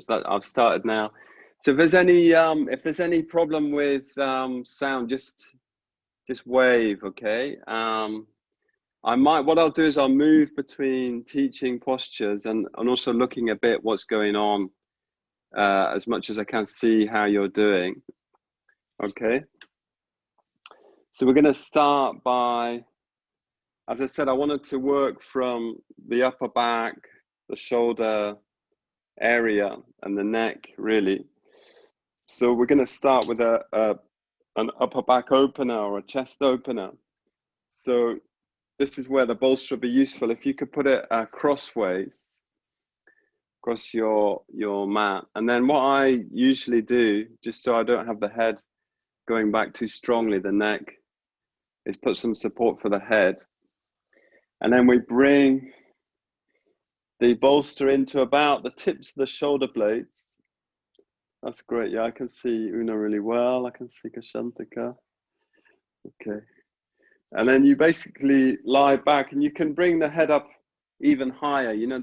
I've started now. So if there's any problem with sound, just wave, okay? What I'll do is I'll move between teaching postures and also looking a bit what's going on, as much as I can see how you're doing. Okay. So we're going to start by, as I said, I wanted to work from the upper back, the shoulder area, and the neck, really. So we're going to start with an upper back opener or a chest opener. So this is where the bolster would be useful. If you could put it crossways across your mat. And then what I usually do, just so I don't have the head going back too strongly, the neck, is put some support for the head. And then we bring the bolster into about the tips of the shoulder blades. That's great. Yeah, I can see Una really well. I can see Kashantika. Okay. And then you basically lie back and you can bring the head up even higher. You know,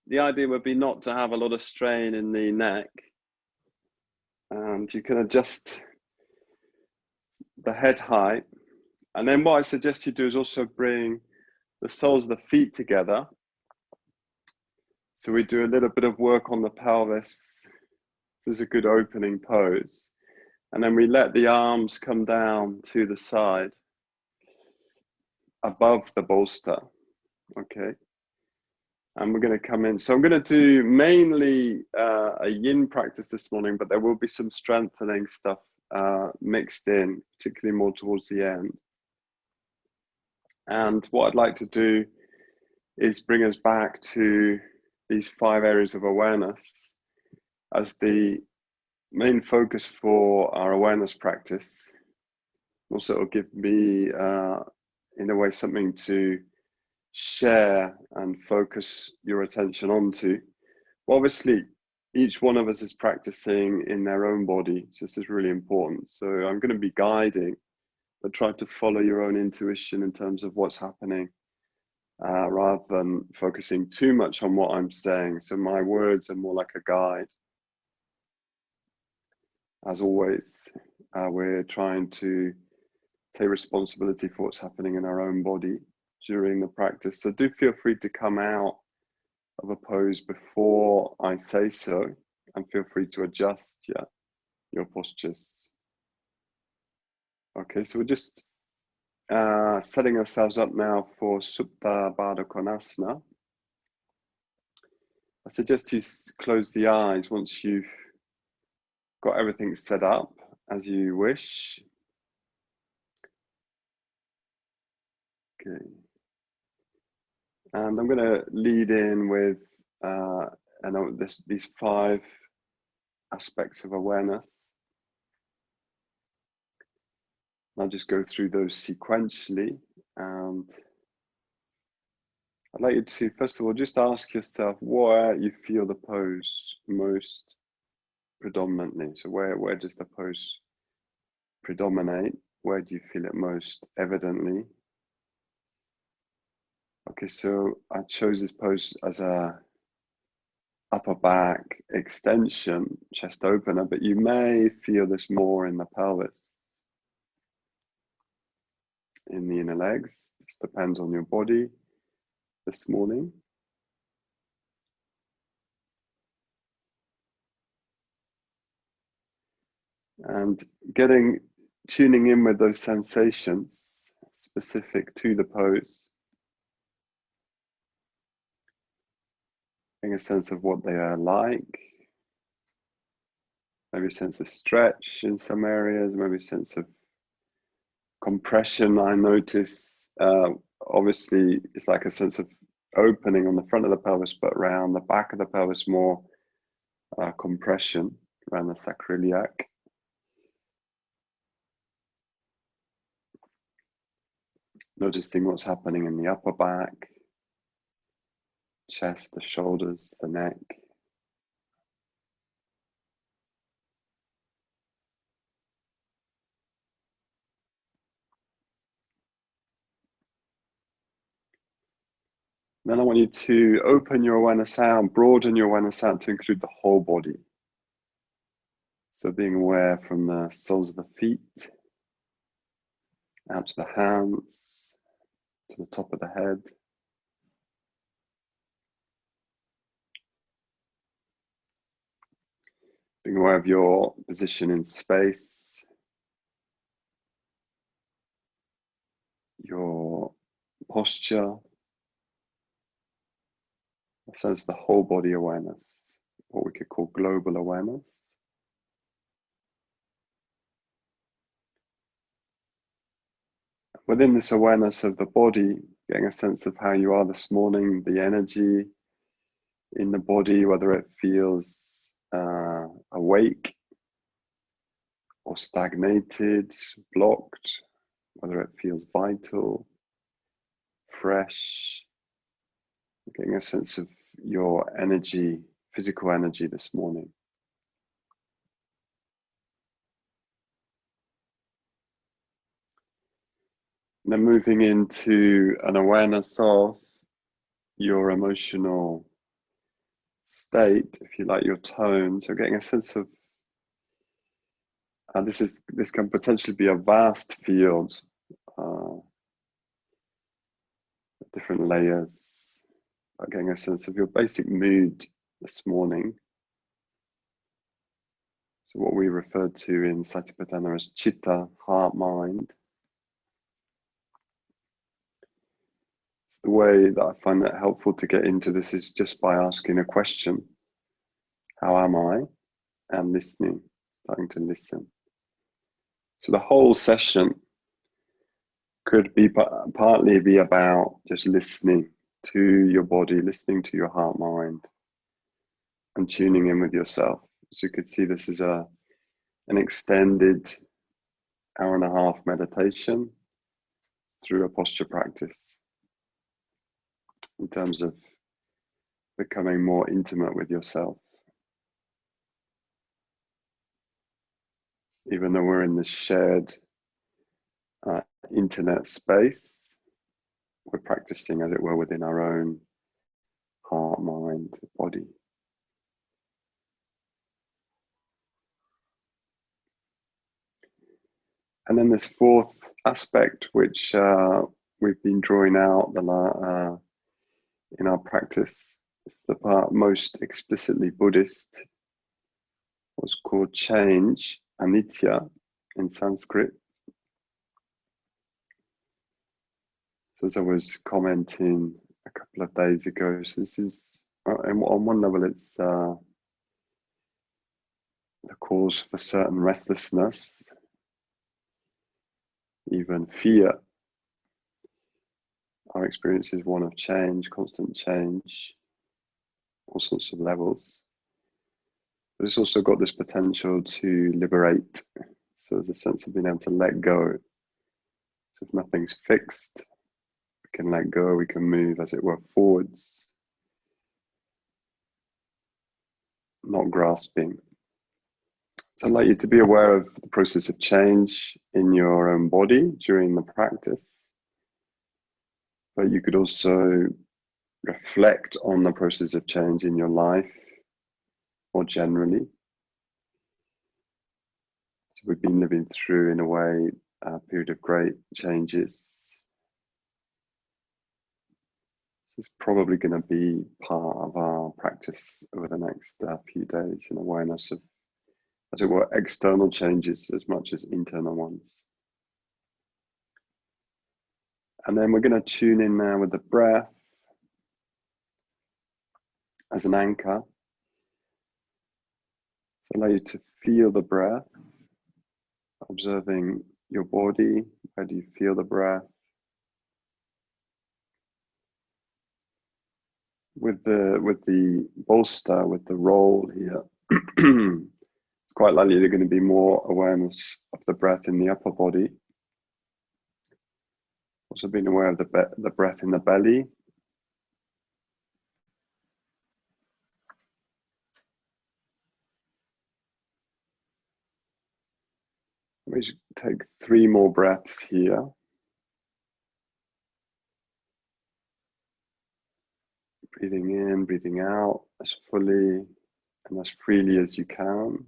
the idea would be not to have a lot of strain in the neck. And you can adjust the head height. And then what I suggest you do is also bring the soles of the feet together. So we do a little bit of work on the pelvis. This is a good opening pose. And then we let the arms come down to the side above the bolster. Okay. And we're going to come in. So I'm going to do mainly a yin practice this morning, but there will be some strengthening stuff mixed in, particularly more towards the end. And what I'd like to do is bring us back to these 5 areas of awareness as the main focus for our awareness practice. Also, it'll give me, in a way, something to share and focus your attention onto. Well, obviously, each one of us is practicing in their own body, so this is really important. So I'm going to be guiding, but try to follow your own intuition in terms of what's happening, rather than focusing too much on what I'm saying. So my words are more like a guide. As always, we're trying to take responsibility for what's happening in our own body during the practice. So do feel free to come out of a pose before I say so, and feel free to adjust your postures. Okay, so we're just setting ourselves up now for Supta Baddha Konasana. I suggest you close the eyes once you've got everything set up as you wish. Okay. And I'm going to lead in with these 5 aspects of awareness. I'll just go through those sequentially, and I'd like you to, first of all, just ask yourself where you feel the pose most predominantly. So where does the pose predominate? Where do you feel it most evidently? Okay, so I chose this pose as a upper back extension, chest opener, but you may feel this more in the pelvis, in the inner legs. This depends on your body this morning. And tuning in with those sensations specific to the pose. Getting a sense of what they are like. Maybe a sense of stretch in some areas, maybe a sense of compression. I notice, obviously, it's like a sense of opening on the front of the pelvis, but around the back of the pelvis, more compression around the sacroiliac. Noticing what's happening in the upper back, chest, the shoulders, the neck. Then I want you to open your awareness out, broaden your awareness out to include the whole body. So being aware from the soles of the feet, out to the hands, to the top of the head. Being aware of your position in space, your posture. So it's the whole body awareness, what we could call global awareness. Within this awareness of the body, getting a sense of how you are this morning, the energy in the body, whether it feels awake or stagnated, blocked, whether it feels vital, fresh, getting a sense of your energy, physical energy this morning. And then moving into an awareness of your emotional state, if you like, your tone. So getting a sense of this can potentially be a vast field, different layers, getting a sense of your basic mood this morning. So what we refer to in Satipatthana as chitta, heart, mind. The way that I find that helpful to get into this is just by asking a question. How am I? And listening, starting to listen. So the whole session could be partly be about just listening to your body, listening to your heart, mind, and tuning in with yourself. So you could see this is an extended hour and a half meditation through a posture practice in terms of becoming more intimate with yourself. Even though we're in this shared internet space, we're practicing, as it were, within our own heart, mind, body. And then this fourth aspect, which we've been drawing out in our practice, the part most explicitly Buddhist, was called change, anicca in Sanskrit. So as I was commenting a couple of days ago, so this is, on one level, it's the cause for certain restlessness, even fear. Our experience is one of change, constant change, all sorts of levels. But it's also got this potential to liberate. So there's a sense of being able to let go. So if nothing's fixed, we can let go, we can move, as it were, forwards, not grasping. So I'd like you to be aware of the process of change in your own body during the practice. But you could also reflect on the process of change in your life more generally. So we've been living through, in a way, a period of great changes. It's probably going to be part of our practice over the next few days, in awareness of, as it were, external changes as much as internal ones. And then we're going to tune in now with the breath as an anchor. So allow you to feel the breath, observing your body. Where do you feel the breath? With the bolster, with the roll here, it's quite likely there's going to be more awareness of the breath in the upper body. Also being aware of the breath in the belly. We should take 3 more breaths here. Breathing in, breathing out as fully and as freely as you can.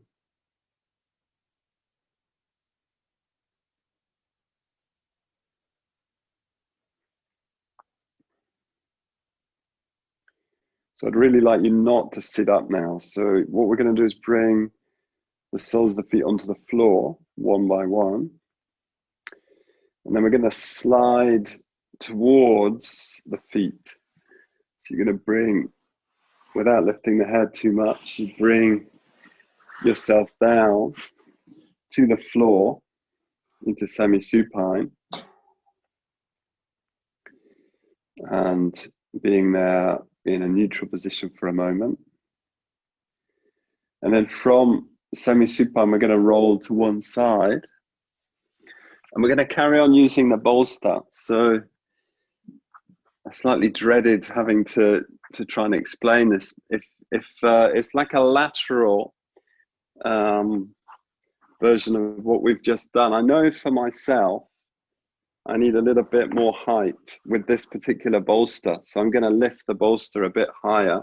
So I'd really like you not to sit up now. So what we're going to do is bring the soles of the feet onto the floor one by one. And then we're going to slide towards the feet. So you're going to bring, without lifting the head too much, you bring yourself down to the floor into semi-supine. And being there in a neutral position for a moment. And then from semi-supine, we're going to roll to one side. And we're going to carry on using the bolster. So I slightly dreaded having to try and explain this. If it's like a lateral version of what we've just done. I know for myself, I need a little bit more height with this particular bolster. So I'm going to lift the bolster a bit higher.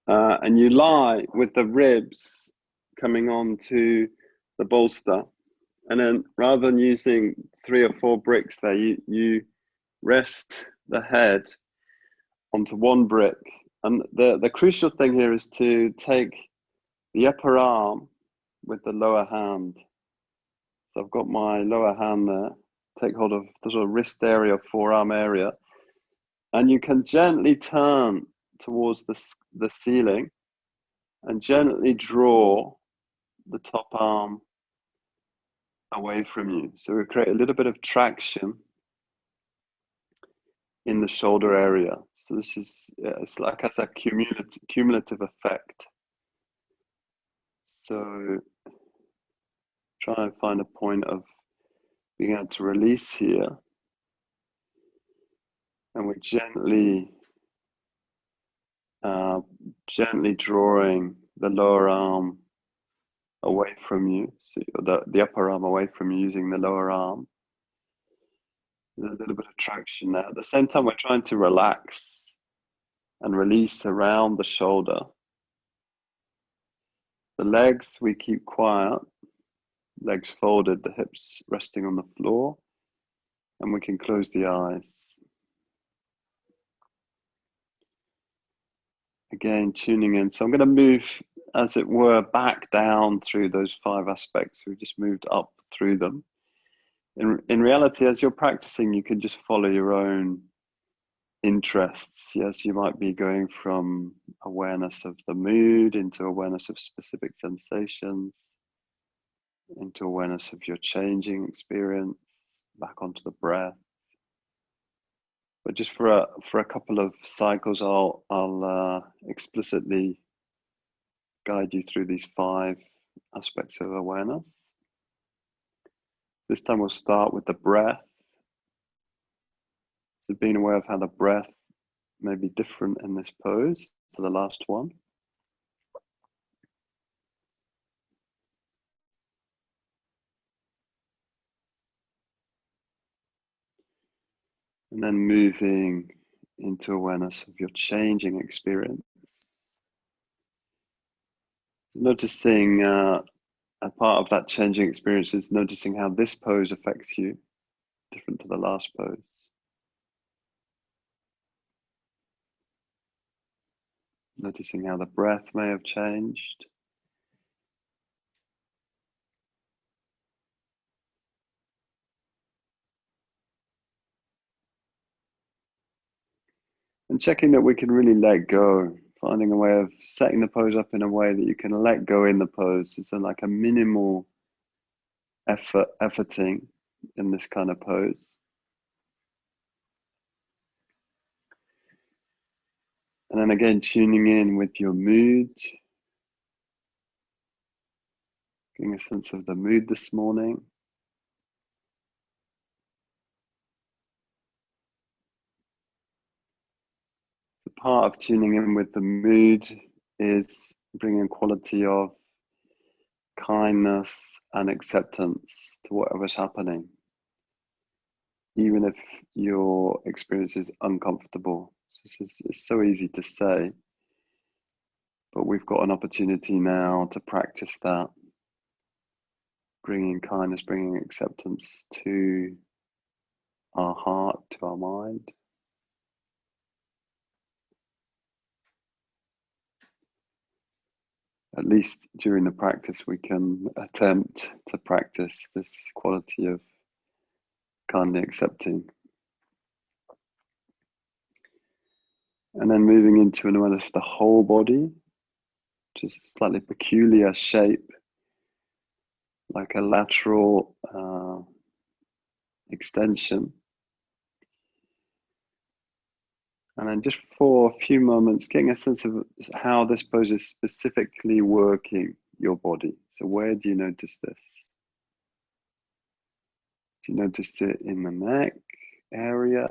And you lie with the ribs coming onto the bolster. And then rather than using 3 or 4 bricks there, you rest the head onto one brick. And the crucial thing here is to take the upper arm with the lower hand. So I've got my lower hand there. Take hold of the sort of wrist area, forearm area. And you can gently turn towards the ceiling and gently draw the top arm away from you. So we create a little bit of traction in the shoulder area. So this is, it's like as a cumulative effect. So try and find a point of being able to release here. And we're gently drawing the lower arm away from you, so the upper arm away from you using the lower arm. There's a little bit of traction there. At the same time, we're trying to relax and release around the shoulder. The legs, we keep quiet, legs folded, the hips resting on the floor, and we can close the eyes. Again, tuning in. So I'm going to move, as it were, back down through those 5 aspects. We've just moved up through them. In reality, as you're practicing, you can just follow your own interests. Yes, you might be going from awareness of the mood into awareness of specific sensations, into awareness of your changing experience, back onto the breath. But just for a couple of cycles, I'll explicitly guide you through these 5 aspects of awareness. This time we'll start with the breath. So being aware of how the breath may be different in this pose to the last one. And then moving into awareness of your changing experience. Noticing a part of that changing experience is noticing how this pose affects you, different to the last pose. Noticing how the breath may have changed. And checking that we can really let go, finding a way of setting the pose up in a way that you can let go in the pose. It's like a minimal efforting in this kind of pose. And then again, tuning in with your mood. Getting a sense of the mood this morning. The part of tuning in with the mood is bringing a quality of kindness and acceptance to whatever's happening, even if your experience is uncomfortable. So It's so easy to say, but we've got an opportunity now to practice that, bringing kindness, bringing acceptance to our heart, to our mind. At least during the practice, we can attempt to practice this quality of kindly accepting. And then moving into an awareness of the whole body, which is a slightly peculiar shape, like a lateral extension. And then just for a few moments, getting a sense of how this pose is specifically working your body. So where do you notice this? Do you notice it in the neck area,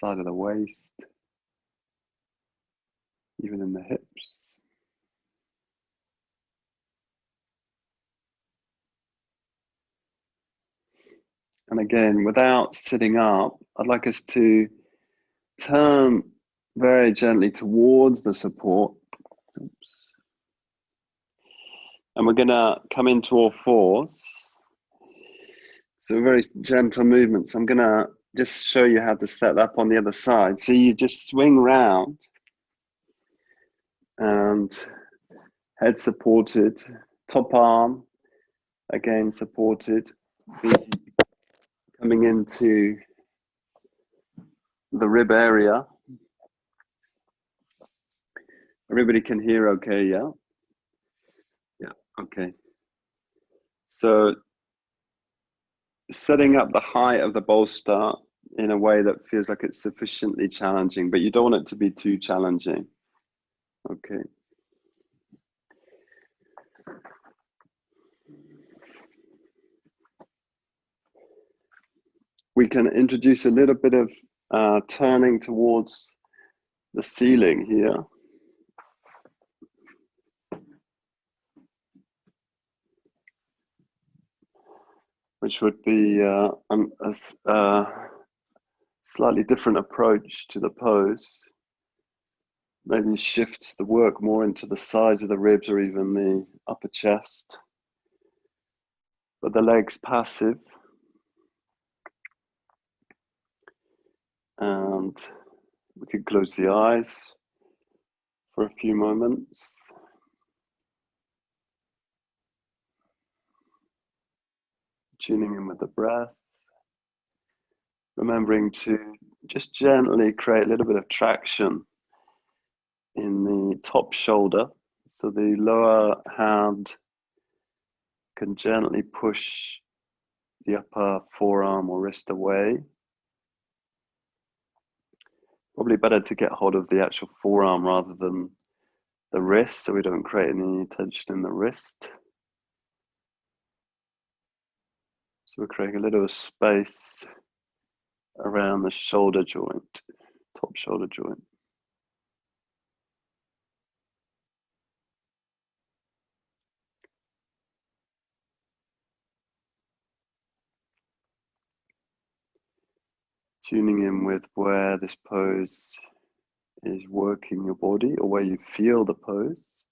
side of the waist, even in the hips? And again, without sitting up, I'd like us to turn very gently towards the support. Oops. And we're going to come into all fours. So very gentle movements. I'm going to just show you how to set up on the other side. So you just swing round and head supported, top arm again supported, coming into the rib area. Everybody can hear okay, yeah? Yeah, okay. So setting up the height of the bolster in a way that feels like it's sufficiently challenging, but you don't want it to be too challenging. Okay. We can introduce a little bit of turning towards the ceiling here. Which would be a slightly different approach to the pose. Maybe shifts the work more into the sides of the ribs or even the upper chest. But the legs passive. And we could close the eyes for a few moments. Tuning in with the breath. Remembering to just gently create a little bit of traction in the top shoulder. So the lower hand can gently push the upper forearm or wrist away. Probably better to get hold of the actual forearm rather than the wrist, so we don't create any tension in the wrist. So we're creating a little space around the shoulder joint, top shoulder joint. Tuning in with where this pose is working your body or where you feel the pose.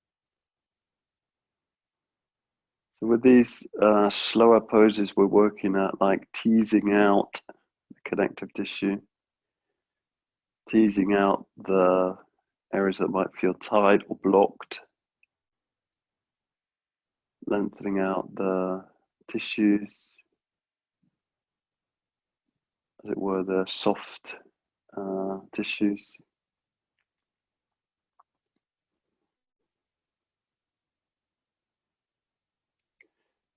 So with these slower poses, we're working at like teasing out the connective tissue, teasing out the areas that might feel tight or blocked, lengthening out the tissues, as it were, the soft tissues.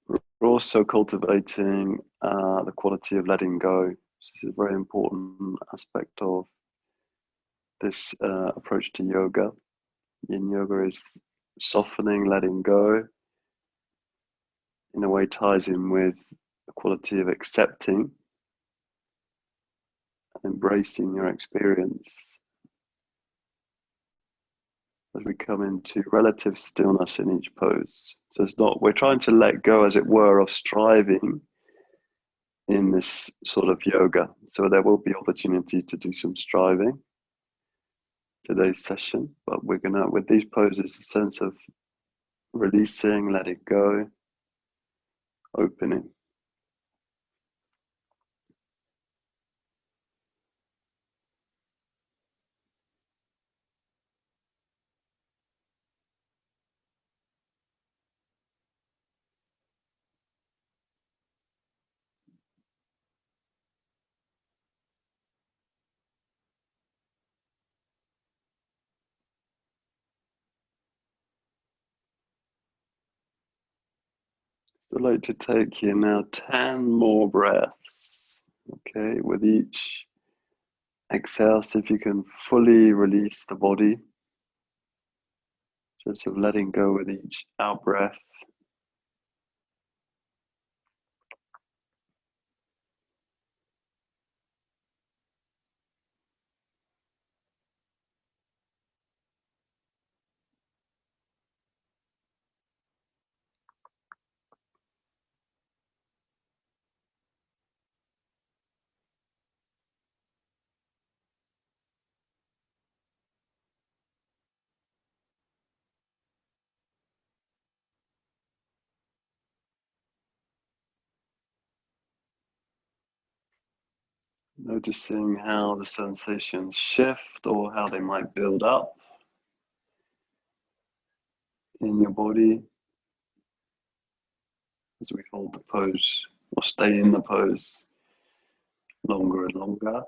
We're also cultivating the quality of letting go. This is a very important aspect of this approach to yoga. Yin yoga is softening, letting go. In a way, ties in with the quality of accepting and embracing your experience. As we come into relative stillness in each pose. So it's not, we're trying to let go, as it were, of striving in this sort of yoga. So there will be opportunity to do some striving today's session, but we're gonna, with these poses, a sense of releasing, let it go, opening. So I'd like to take here now 10 more breaths. Okay, with each exhale, see if you can fully release the body. Sense of letting go with each out breath. Noticing how the sensations shift or how they might build up in your body as we hold the pose or stay in the pose longer and longer.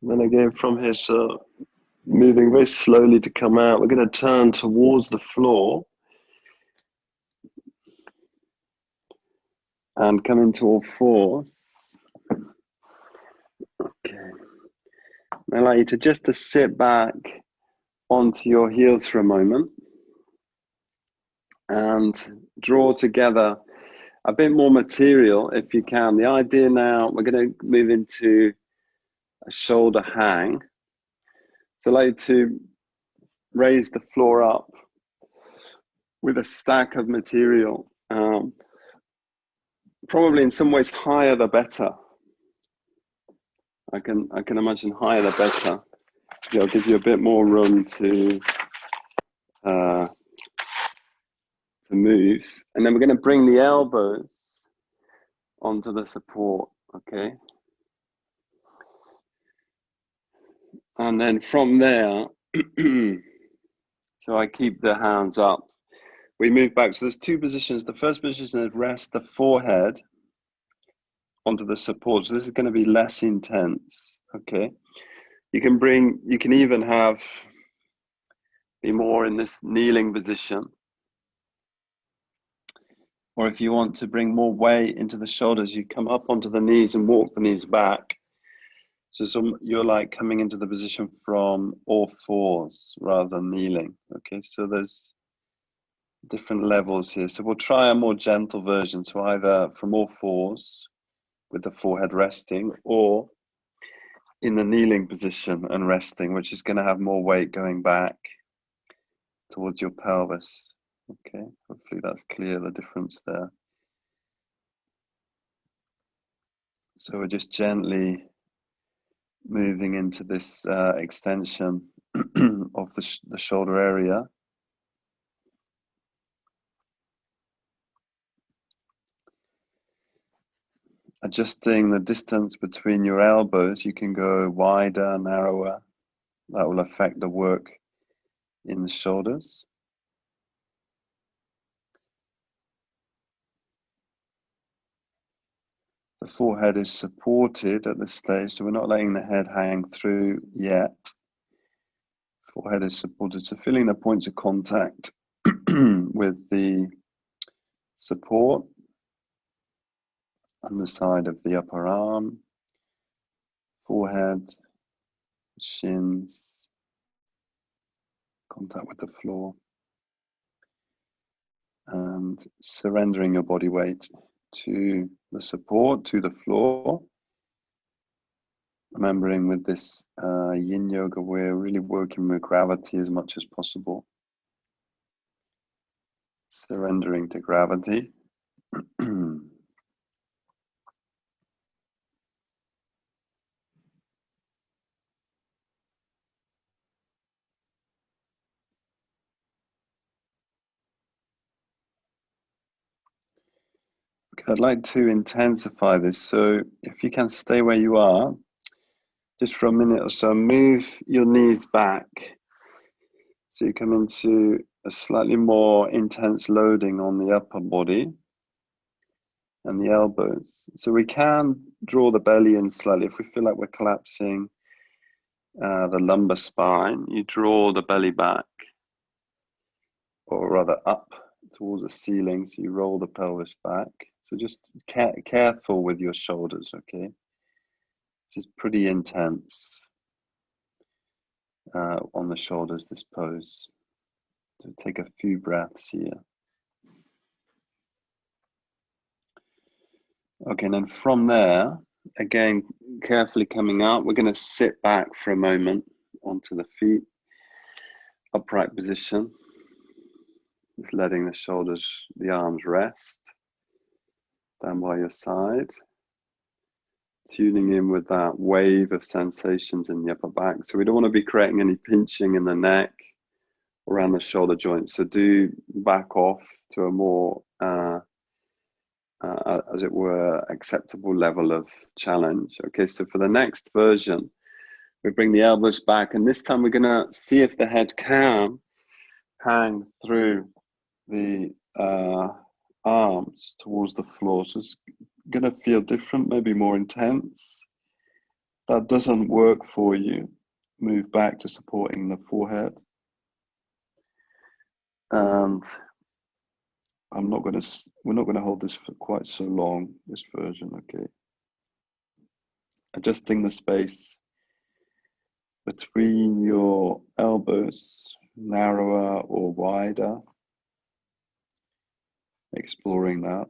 And then again from here, so moving very slowly to come out, we're going to turn towards the floor and come into all fours. Okay. I'd like you to just to sit back onto your heels for a moment and draw together a bit more material if you can. The idea now, we're going to move into a shoulder hang. So I'd like to raise the floor up with a stack of material. Probably in some ways higher the better. I can imagine higher the better. It'll give you a bit more room to move. And then we're going to bring the elbows onto the support, okay? And then from there, so I keep the hands up. We move back. So there's two positions. The first position is rest the forehead onto the support. So this is going to be less intense, okay? You can even be more in this kneeling position. Or if you want to bring more weight into the shoulders, you come up onto the knees and walk the knees back. So you're like coming into the position from all fours rather than kneeling. Okay, so there's different levels here. So we'll try a more gentle version. So either from all fours with the forehead resting, or in the kneeling position and resting, which is going to have more weight going back towards your pelvis. Okay, hopefully that's clear, the difference there. So we're just gently moving into this extension of the shoulder area. Adjusting the distance between your elbows, you can go wider, narrower. That will affect the work in the shoulders. The forehead is supported at this stage, so we're not letting the head hang through yet. Forehead is supported, so feeling the points of contact with the support on the side of the upper arm, forehead, shins, contact with the floor, and surrendering your body weight to the support, to the floor. Remembering with this yin yoga, we're really working with gravity as much as possible. Surrendering to gravity. I'd like to intensify this, so if you can stay where you are, just for a minute or so, move your knees back. So you come into a slightly more intense loading on the upper body and the elbows. So we can draw the belly in slightly. If we feel like we're collapsing the lumbar spine, you draw the belly back, or rather up towards the ceiling, so you roll the pelvis back. So just careful with your shoulders, okay? This is pretty intense on the shoulders, this pose. So take a few breaths here. Okay, and then from there, again, carefully coming out, we're going to sit back for a moment onto the feet, upright position. Just letting the shoulders, the arms rest down by your side. Tuning in with that wave of sensations in the upper back. So we don't want to be creating any pinching in the neck, around the shoulder joints. So do back off to a more, as it were, acceptable level of challenge. Okay, so for the next version, we bring the elbows back, and this time we're going to see if the head can hang through the arms towards the floor. So it's going to feel different, maybe more intense. That doesn't work for you. Move back to supporting the forehead. And we're not going to hold this for quite so long, this version, okay? Adjusting the space between your elbows, narrower or wider. Exploring that.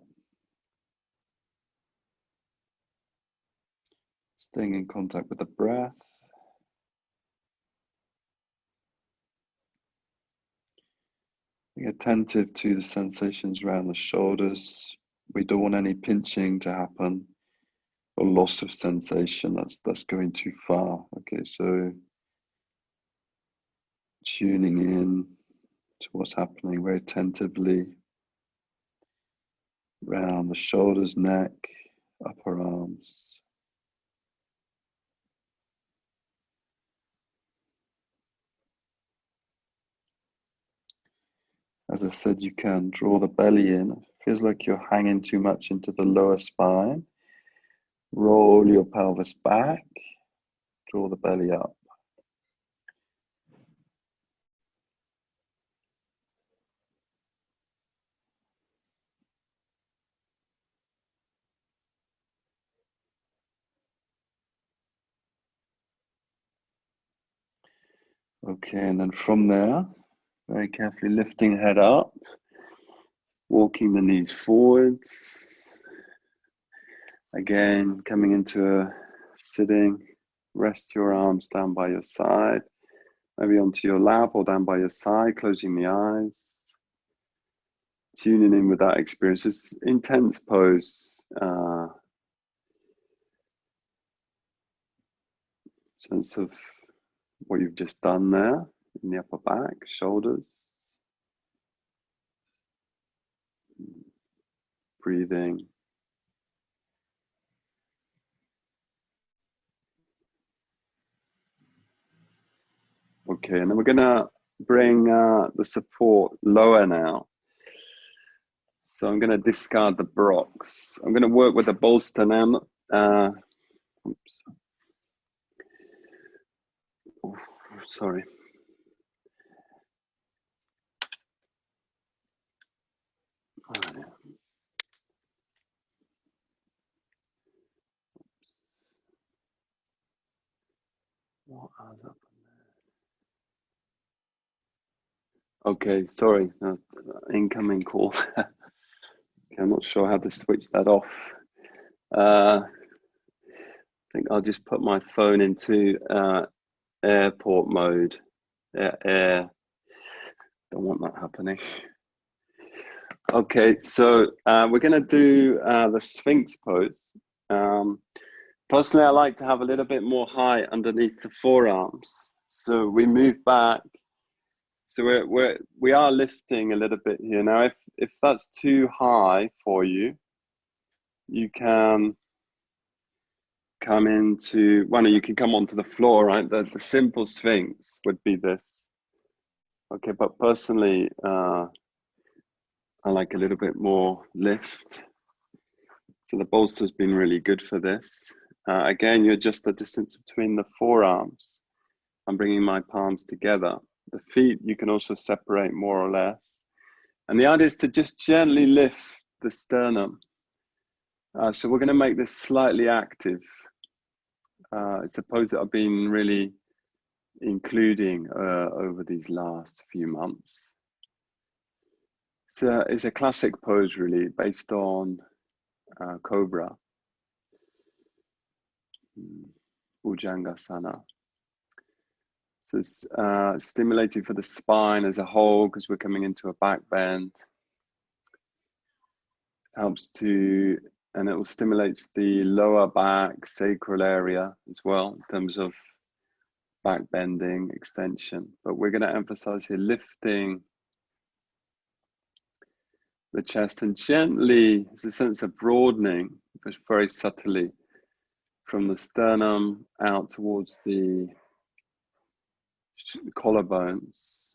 Staying in contact with the breath. Being attentive to the sensations around the shoulders. We don't want any pinching to happen or loss of sensation. That's going too far. Okay, so tuning in to what's happening very attentively around the shoulders, neck, upper arms. As I said, you can draw the belly in. It feels like you're hanging too much into the lower spine. Roll your pelvis back, draw the belly up. Okay, and then from there, very carefully lifting head up, walking the knees forwards. Again, coming into a sitting, rest your arms down by your side, maybe onto your lap or down by your side, closing the eyes. Tuning in with that experience. It's intense pose. Sense of what you've just done there in the upper back, shoulders. Breathing. Okay, and then we're gonna bring the support lower now. So I'm gonna discard the blocks. I'm gonna work with the bolster now. Oops. Oh, sorry. Okay, sorry, incoming call. Okay, I'm not sure how to switch that off. I think I'll just put my phone into airport mode. Air. Don't want that happening. Okay, so we're going to do the Sphinx pose. Personally, I like to have a little bit more height underneath the forearms. So we move back. So we are lifting a little bit here. Now, if that's too high for you, you can come into, well, you can come onto the floor, right? The simple Sphinx would be this. Okay, but personally, I like a little bit more lift. So the bolster's been really good for this. Again, you adjust the distance between the forearms. I'm bringing my palms together. The feet, you can also separate more or less. And the idea is to just gently lift the sternum. So we're going to make this slightly active. It's a pose that I've been really including over these last few months. It's a classic pose, really, based on Cobra, Bhujangasana. So it's stimulating for the spine as a whole because we're coming into a back bend. Helps to, and it will stimulate the lower back, sacral area as well in terms of back bending, extension. But we're going to emphasize here lifting the chest and gently, there's a sense of broadening, but very subtly from the sternum out towards the collarbones,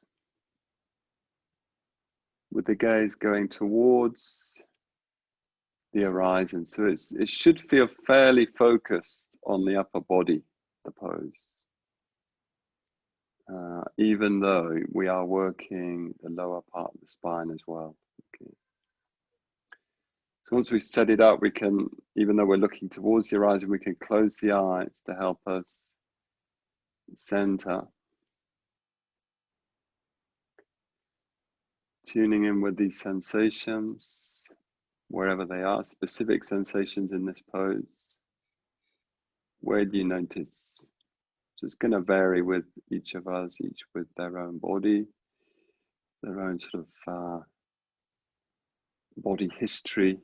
with the gaze going towards the horizon. So it should feel fairly focused on the upper body, the pose, even though we are working the lower part of the spine as well. Okay. So once we set it up, we can, even though we're looking towards the horizon, we can close the eyes to help us center. Tuning in with these sensations, wherever they are, specific sensations in this pose. Where do you notice? So it's going to vary with each of us, each with their own body, their own sort of body history.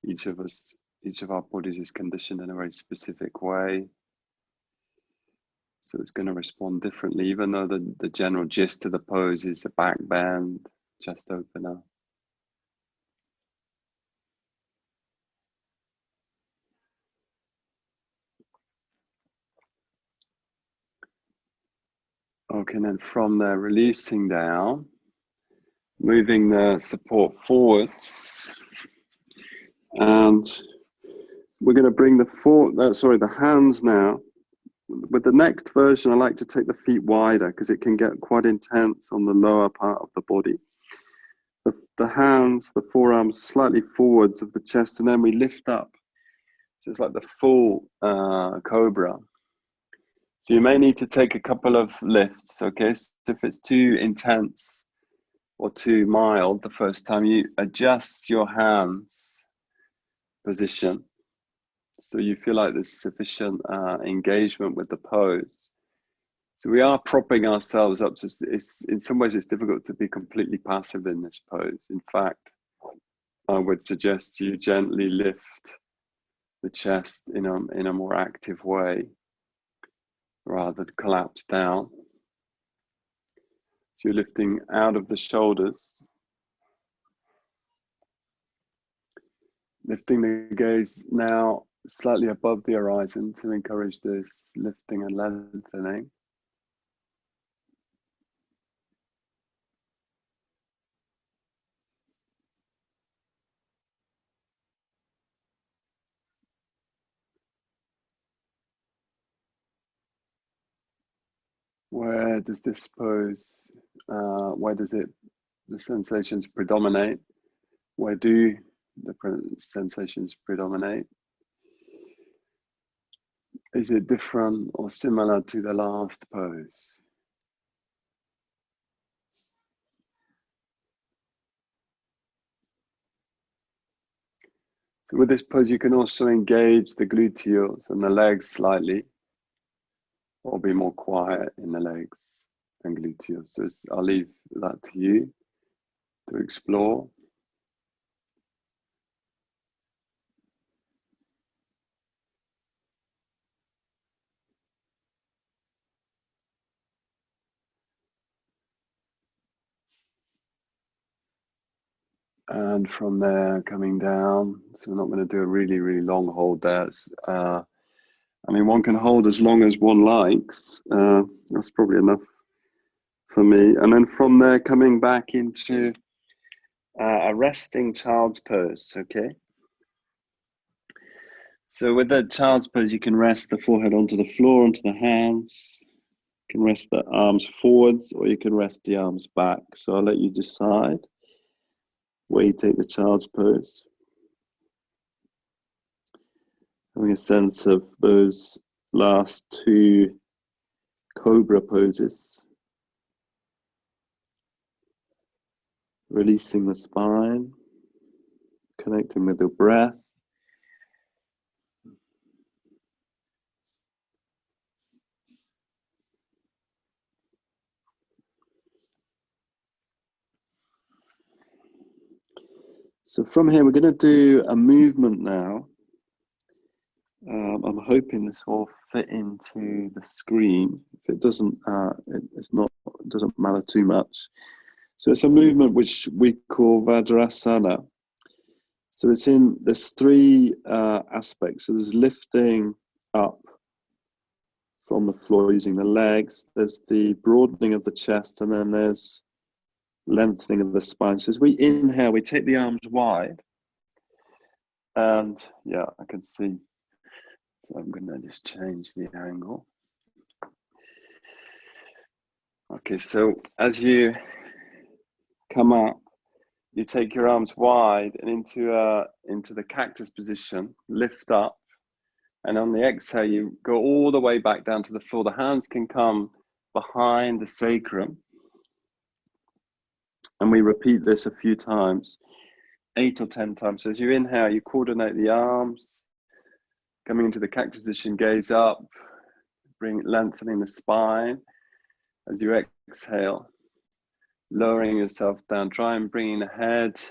Each of our bodies is conditioned in a very specific way. So it's going to respond differently, even though the general gist of the pose is a back bend, chest opener. Okay, and then from there, releasing down, moving the support forwards, and we're going to bring the hands now. With the next version, I like to take the feet wider because it can get quite intense on the lower part of the body. The hands, the forearms slightly forwards of the chest, and then we lift up. So it's like the full cobra. So you may need to take a couple of lifts, okay? So if it's too intense or too mild the first time, you adjust your hands position so you feel like there's sufficient engagement with the pose. So we are propping ourselves up. So in some ways, it's difficult to be completely passive in this pose. In fact, I would suggest you gently lift the chest in a more active way rather than collapse down. So you're lifting out of the shoulders, lifting the gaze now slightly above the horizon to encourage this lifting and lengthening. Where does this pose, the sensations predominate? Where do the sensations predominate? Is it different or similar to the last pose? So with this pose, you can also engage the gluteals and the legs slightly, or be more quiet in the legs and gluteals. So I'll leave that to you to explore. And from there, coming down. So we're not going to do a really, really long hold there. I mean, one can hold as long as one likes. That's probably enough for me. And then from there, coming back into a resting child's pose, okay? So with the child's pose, you can rest the forehead onto the floor, onto the hands. You can rest the arms forwards, or you can rest the arms back. So I'll let you decide where you take the child's pose. Having a sense of those last two cobra poses. Releasing the spine, connecting with the breath. So from here, we're going to do a movement now. I'm hoping this will fit into the screen. If it doesn't, it doesn't matter too much. So it's a movement which we call Vajrasana. So there's three aspects. So there's lifting up from the floor using the legs. There's the broadening of the chest, and then there's lengthening of the spine. So as we inhale, we take the arms wide. And yeah, I can see. So I'm going to just change the angle. Okay, so as you come up, you take your arms wide and into the cactus position, lift up, and on the exhale, you go all the way back down to the floor. The hands can come behind the sacrum. And we repeat this a few times, 8 or 10 times. So as you inhale, you coordinate the arms, coming into the cactus position, gaze up, lengthening the spine. As you exhale, lowering yourself down, try and bringing the head,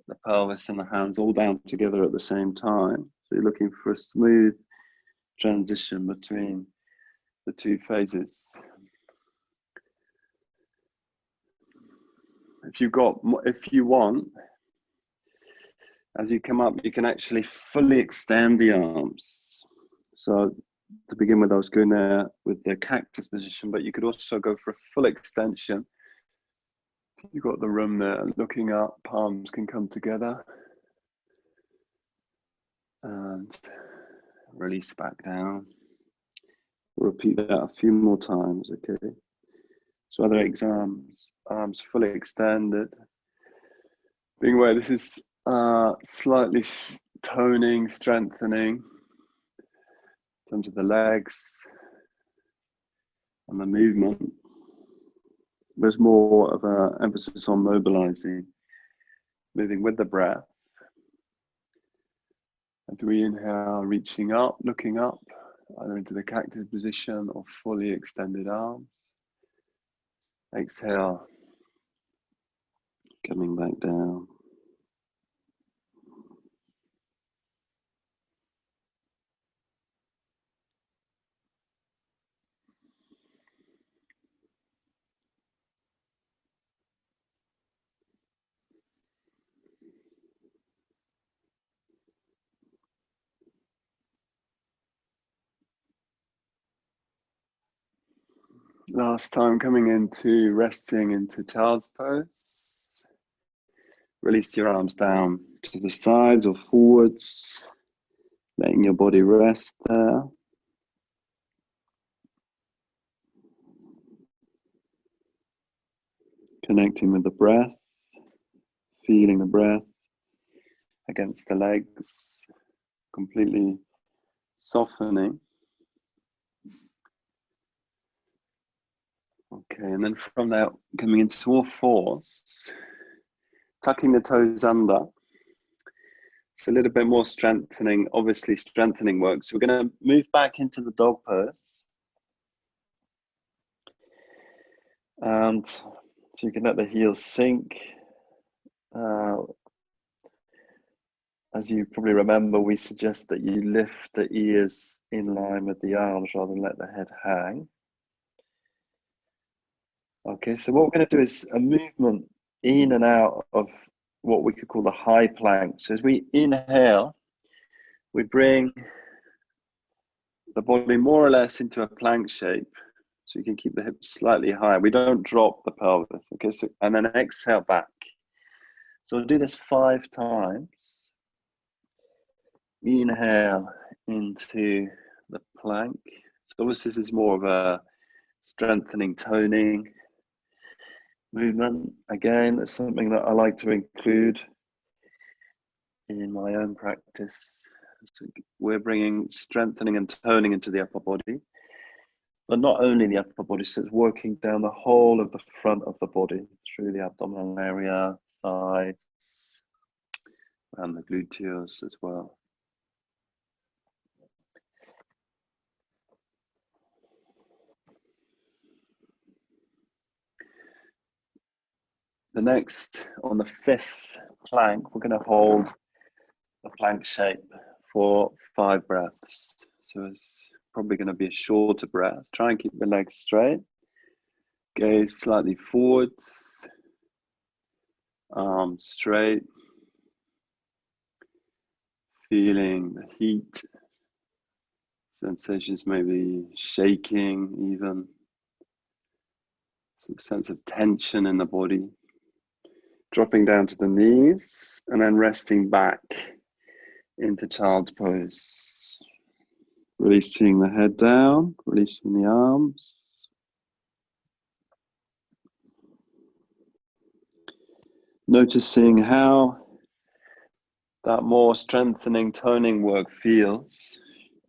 the pelvis, and the hands all down together at the same time. So you're looking for a smooth transition between the two phases. If you want, as you come up, you can actually fully extend the arms. So to begin with, I was going there with the cactus position, but you could also go for a full extension. You've got the room there, looking up, palms can come together. And release back down. We'll repeat that a few more times, okay? So other arms fully extended. Being aware this is slightly toning, strengthening in terms of the legs and the movement. There's more of an emphasis on mobilizing, moving with the breath. As we inhale, reaching up, looking up, either into the cactus position or fully extended arms. Exhale, coming back down. Last time, coming into resting into child's pose. Release your arms down to the sides or forwards, letting your body rest there. Connecting with the breath, feeling the breath against the legs, completely softening. Okay, and then from there, coming into all fours, tucking the toes under. It's a little bit more strengthening, obviously strengthening work. So we're going to move back into the dog pose. And so you can let the heels sink. As you probably remember, we suggest that you lift the ears in line with the arms rather than let the head hang. Okay, so what we're going to do is a movement in and out of what we could call the high plank. So as we inhale, we bring the body more or less into a plank shape. So you can keep the hips slightly higher. We don't drop the pelvis. Okay, so and then exhale back. So we'll do this 5 times. Inhale into the plank. So obviously this is more of a strengthening, toning movement. Again, that's something that I like to include in my own practice. So we're bringing strengthening and toning into the upper body, but not only the upper body, so it's working down the whole of the front of the body, through the abdominal area, thighs, and the gluteus as well. The next, on the 5th plank, we're going to hold the plank shape for 5 breaths. So it's probably going to be a shorter breath. Try and keep the legs straight. Gaze slightly forwards. Arms straight. Feeling the heat. Sensations maybe shaking even. Some sense of tension in the body. Dropping down to the knees and then resting back into child's pose. Releasing the head down, releasing the arms. Noticing how that more strengthening, toning work feels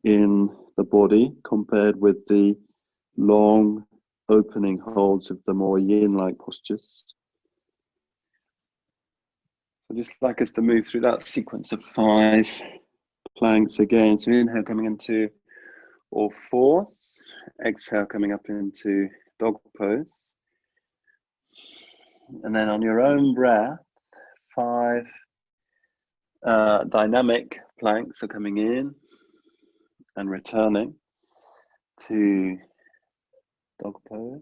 in the body compared with the long opening holds of the more yin-like postures. I'd just like us to move through that sequence of 5 planks again. So inhale coming into all fours, exhale coming up into dog pose. And then on your own breath, 5 dynamic planks are coming in and returning to dog pose.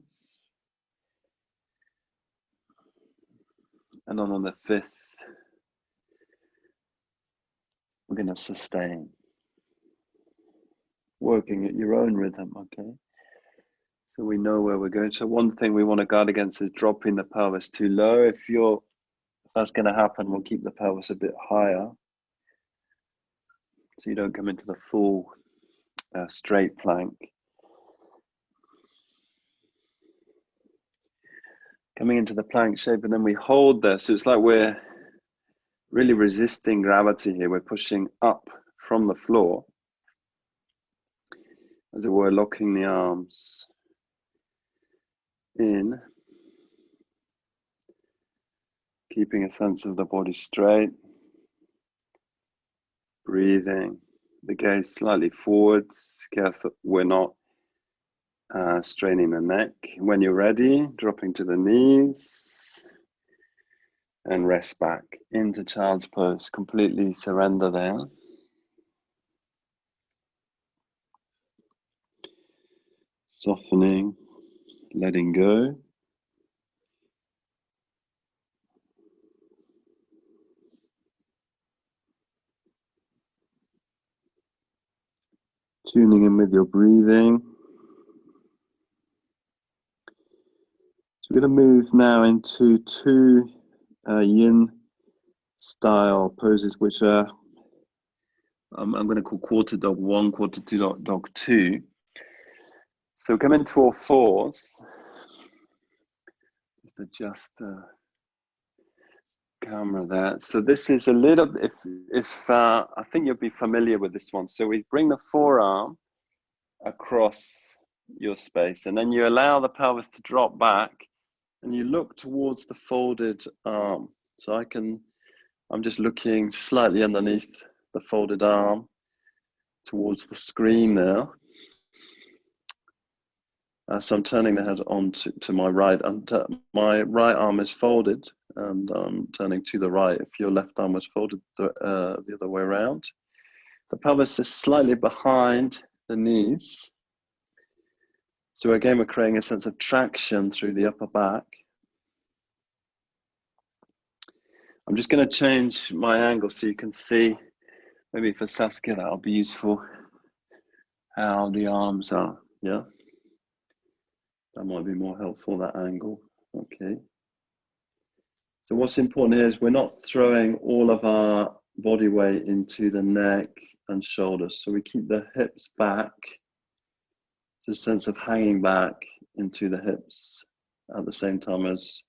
And then on the 5th, we're going to sustain. Working at your own rhythm, okay? So we know where we're going. So one thing we want to guard against is dropping the pelvis too low. If that's going to happen, we'll keep the pelvis a bit higher, so you don't come into the full straight plank. Coming into the plank shape, and then we hold there. So it's like we're really resisting gravity here. We're pushing up from the floor, as it were, locking the arms in, keeping a sense of the body straight, breathing, the gaze slightly forwards, careful we're not straining the neck. When you're ready, dropping to the knees and rest back into child's pose. Completely surrender there. Softening, letting go. Tuning in with your breathing. So we're going to move now into 2 yin style poses, which are I'm going to call quarter dog 1, quarter dog 2. So come into all fours. Just adjust the camera there. So this is a little, if I think you'll be familiar with this one. So we bring the forearm across your space, and then you allow the pelvis to drop back, and you look towards the folded arm. So I'm just looking slightly underneath the folded arm towards the screen now. So I'm turning the head on to my right. My right arm is folded, and I'm turning to the right. If your left arm was folded the other way around. The pelvis is slightly behind the knees. So again, we're creating a sense of traction through the upper back. I'm just going to change my angle so you can see, maybe for Saskia that'll be useful, how the arms are, yeah? That might be more helpful, that angle. Okay. So what's important here is we're not throwing all of our body weight into the neck and shoulders. So we keep the hips back, just a sense of hanging back into the hips at the same time as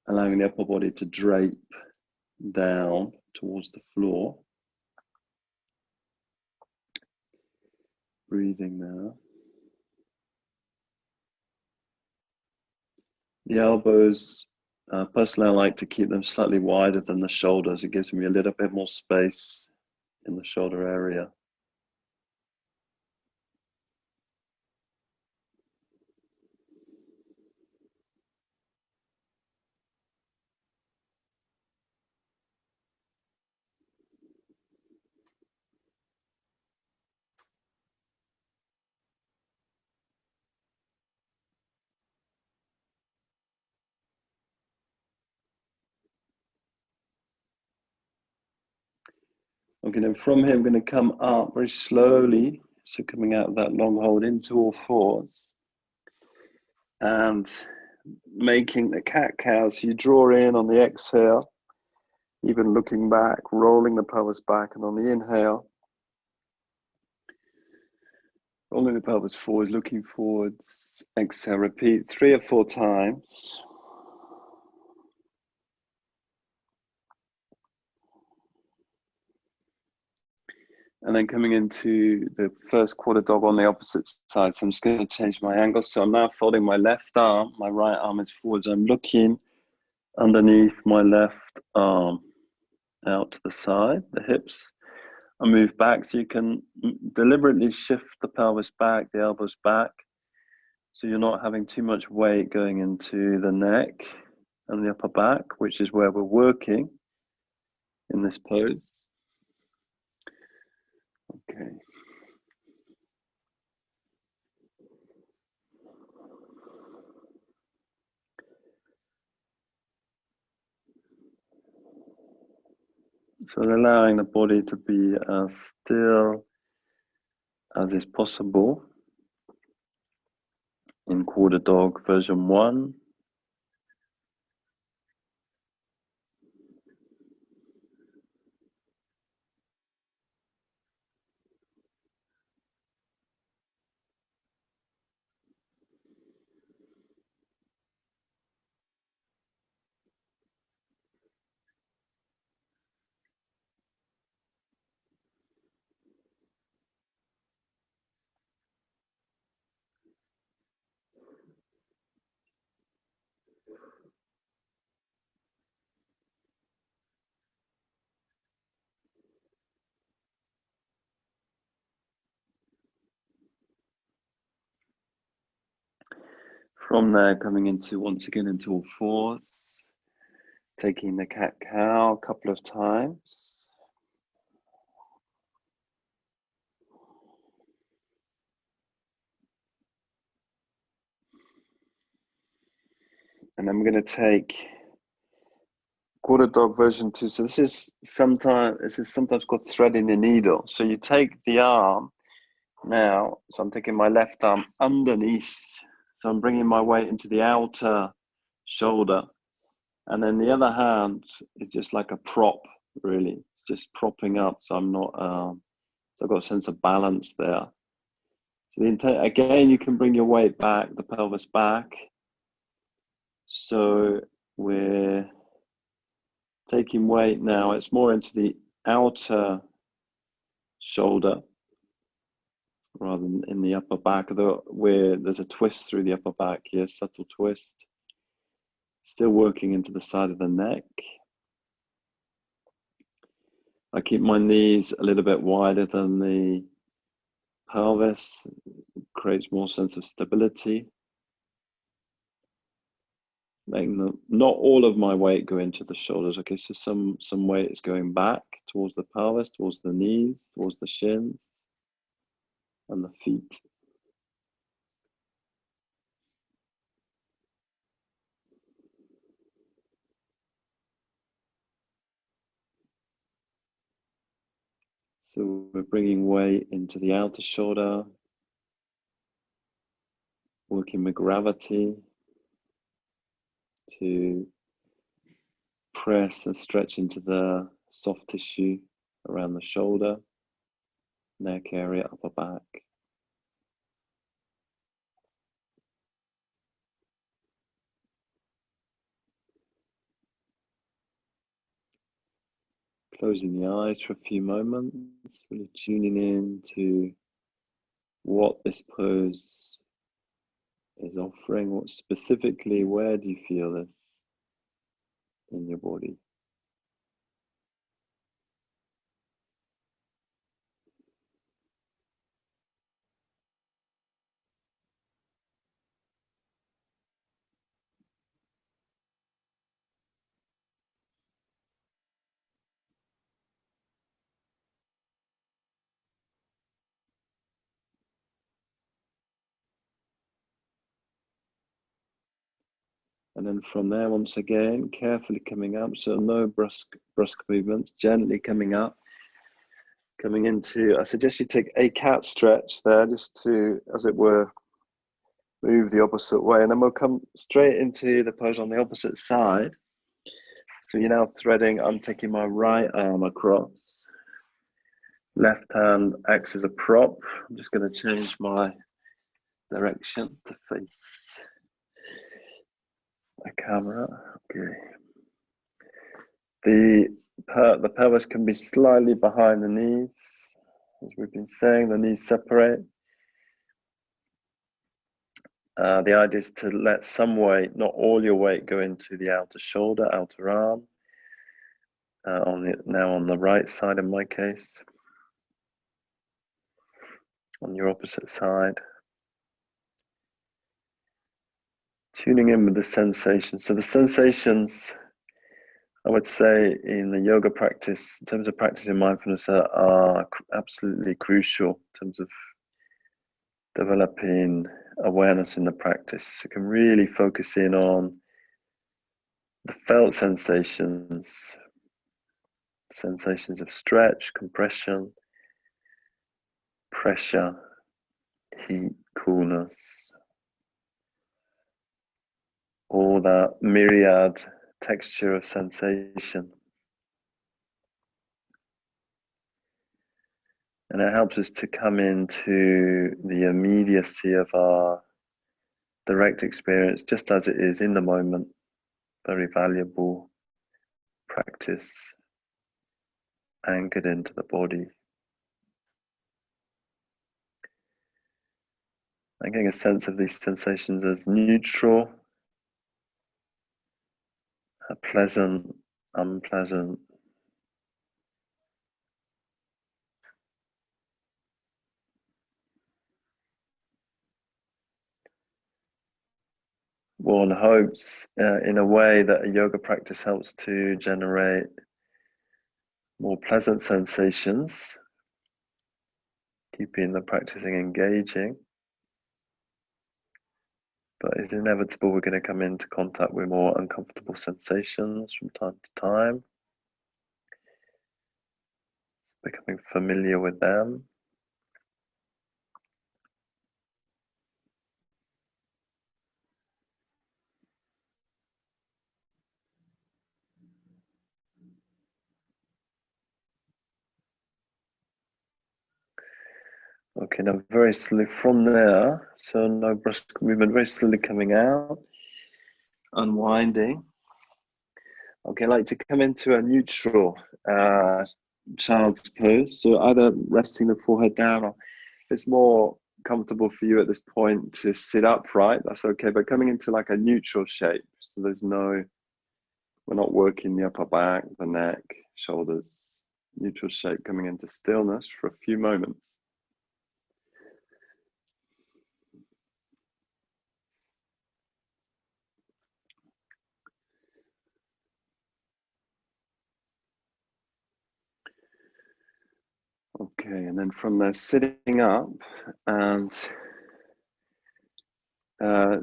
allowing the upper body to drape down towards the floor. Breathing now. The elbows, personally I like to keep them slightly wider than the shoulders. It gives me a little bit more space in the shoulder area. Okay, then from here, I'm going to come up very slowly. So coming out of that long hold into all fours. And making the cat-cow. So you draw in on the exhale, even looking back, rolling the pelvis back. And on the inhale, rolling the pelvis forward, looking forwards. Exhale, repeat 3 or 4 times. And then coming into the first quarter dog on the opposite side. So I'm just going to change my angle. So I'm now folding my left arm. My right arm is forwards. I'm looking underneath my left arm out to the side, the hips. I move back so you can deliberately shift the pelvis back, the elbows back. So you're not having too much weight going into the neck and the upper back, which is where we're working in this pose. Okay. So allowing the body to be as still as is possible in quarter dog version 1. From there, coming into once again into all fours, taking the cat-cow a couple of times. And I'm going to take quarter dog version 2. So this is sometimes called threading the needle. So you take the arm now. So I'm taking my left arm underneath. So I'm bringing my weight into the outer shoulder. And then the other hand is just like a prop, really, just propping up. So I'm not, so I've got a sense of balance there. So again, you can bring your weight back, the pelvis back. So we're taking weight now. It's more into the outer shoulder. rather than in the upper back, where there's a twist through the upper back here, subtle twist. Still working into the side of the neck. I keep my knees a little bit wider than the pelvis. It creates more sense of stability. Letting not all of my weight go into the shoulders. Okay, so some weight is going back towards the pelvis, towards the knees, towards the shins and the feet. So we're bringing weight into the outer shoulder, working with gravity to press and stretch into the soft tissue around the shoulder, neck area, upper back. Closing the eyes for a few moments, really tuning in to what this pose is offering. What specifically, where do you feel this in your body? And then from there, once again, carefully coming up, so no brusque movements, gently coming up, coming into, I suggest you take a cat stretch there, just to, as it were, move the opposite way. And then we'll come straight into the pose on the opposite side. So you're now threading, I'm taking my right arm across. Left hand acts as a prop. I'm just going to change my direction to face the camera. Okay. The pelvis can be slightly behind the knees. As we've been saying, the knees separate. The idea is to let some weight, not all your weight, go into the outer shoulder, outer arm. Now on the right side in my case. On your opposite side. Tuning in with the sensations. So the sensations, I would say, in the yoga practice, in terms of practicing mindfulness, are absolutely crucial in terms of developing awareness in the practice. You can really focus in on the felt sensations, sensations of stretch, compression, pressure, heat, coolness, all that myriad texture of sensation. And it helps us to come into the immediacy of our direct experience, just as it is in the moment. Very valuable practice, anchored into the body. And getting a sense of these sensations as neutral, pleasant, unpleasant. One hopes in a way that a yoga practice helps to generate more pleasant sensations, keeping the practicing engaging. But it's inevitable we're going to come into contact with more uncomfortable sensations from time to time, becoming familiar with them. Okay, now very slowly from there, so no brusque movement, very slowly coming out, unwinding. Okay, I like to come into a neutral child's pose, so either resting the forehead down or it's more comfortable for you at this point to sit upright, that's okay. But coming into like a neutral shape, so we're not working the upper back, the neck, shoulders. Neutral shape, coming into stillness for a few moments. Okay, and then from there, sitting up, and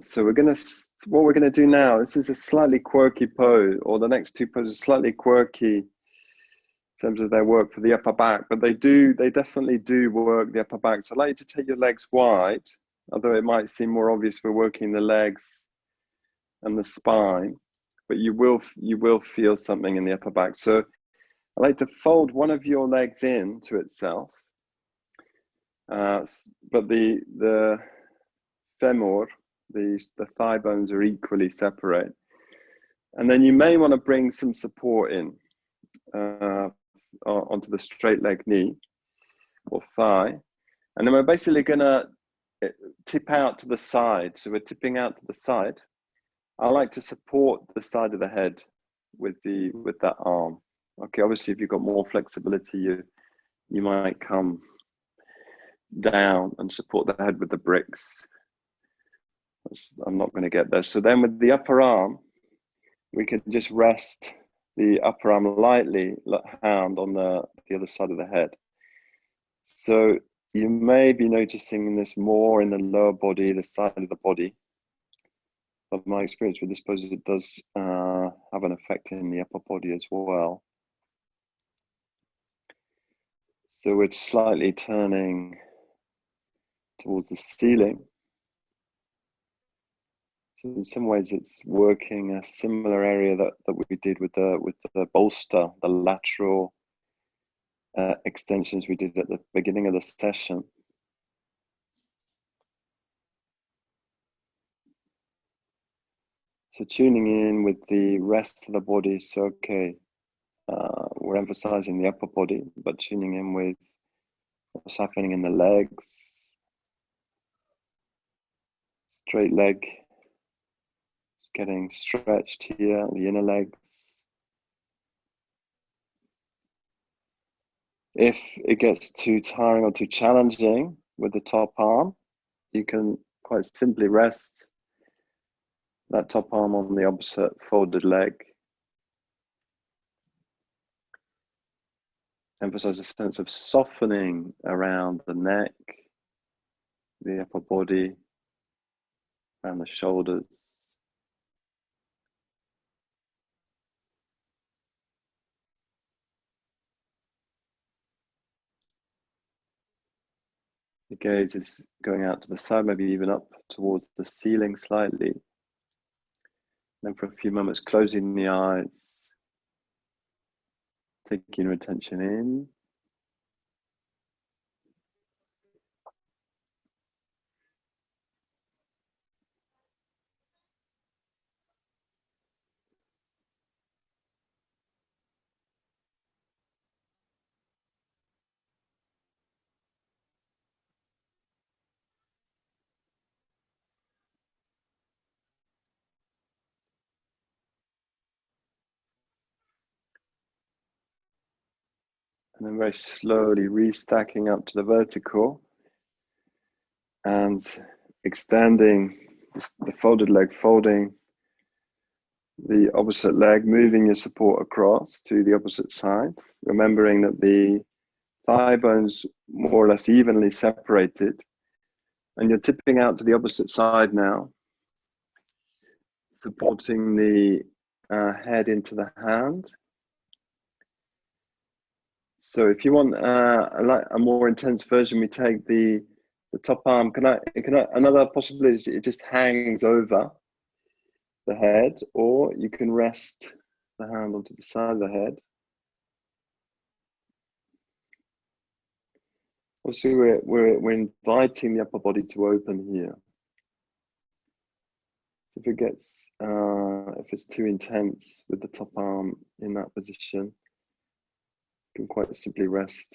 so what we're gonna do now, this is a slightly quirky pose, or the next two poses are slightly quirky in terms of their work for the upper back, but they definitely do work the upper back. So I'd like you to take your legs wide, although it might seem more obvious we're working the legs and the spine, but you will feel something in the upper back. So I'd like to fold one of your legs in to itself, but the femur, the thigh bones are equally separate. And then you may want to bring some support in onto the straight leg knee or thigh. And then we're basically going to tip out to the side. So we're tipping out to the side. I like to support the side of the head with that arm. Okay, obviously if you've got more flexibility, you might come down and support the head with the bricks. I'm not going to get there. So then with the upper arm, we can just rest the upper arm lightly, hand on the other side of the head. So you may be noticing this more in the lower body, the side of the body. But my experience with this pose, it does have an effect in the upper body as well. So we're slightly turning towards the ceiling. So in some ways, it's working a similar area that we did with the bolster, the lateral extensions we did at the beginning of the session. So tuning in with the rest of the body. So okay, we're emphasizing the upper body, but tuning in with what's happening in the legs. Straight leg, getting stretched here, the inner legs. If it gets too tiring or too challenging with the top arm, you can quite simply rest that top arm on the opposite folded leg. Emphasize a sense of softening around the neck, the upper body, around the shoulders. The gaze is going out to the side, maybe even up towards the ceiling slightly. Then for a few moments, closing the eyes, taking your attention in. And then very slowly restacking up to the vertical and extending the folded leg, folding the opposite leg, moving your support across to the opposite side, remembering that the thigh bones more or less evenly separated, and you're tipping out to the opposite side now, supporting the head into the hand. So if you want a more intense version, we take the top arm. Another possibility is it just hangs over the head, or you can rest the hand onto the side of the head. Also, we're inviting the upper body to open here. If it gets, if it's too intense with the top arm in that position, you can quite simply rest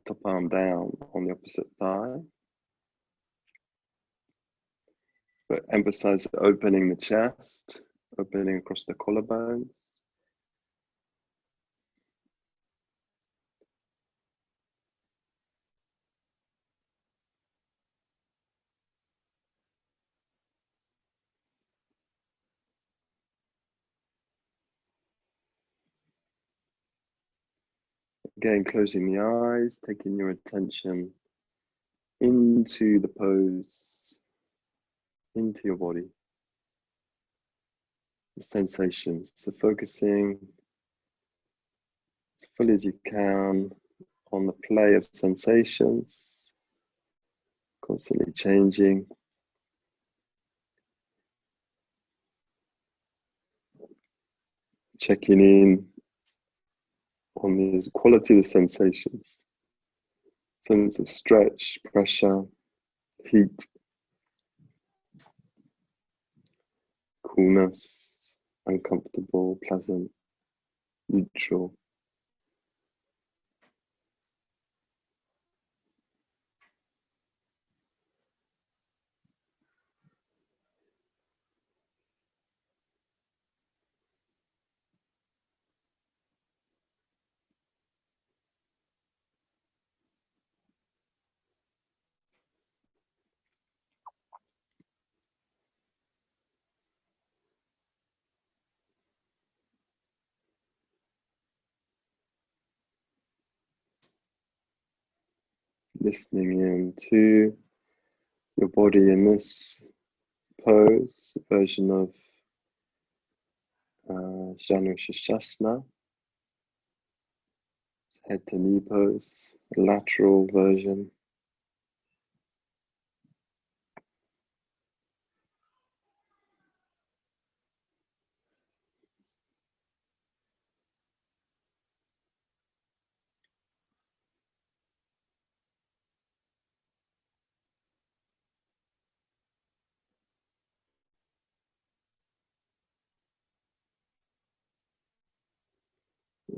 top arm down on the opposite thigh. But emphasize opening the chest, opening across the collarbones. Again, closing the eyes, taking your attention into the pose, into your body, the sensations. So focusing as fully as you can on the play of sensations, constantly changing. Checking in on the quality of the sensations, sense of stretch, pressure, heat, coolness, uncomfortable, pleasant, neutral. Listening in to your body in this pose, version of Janu Shashasana, head to knee pose, lateral version.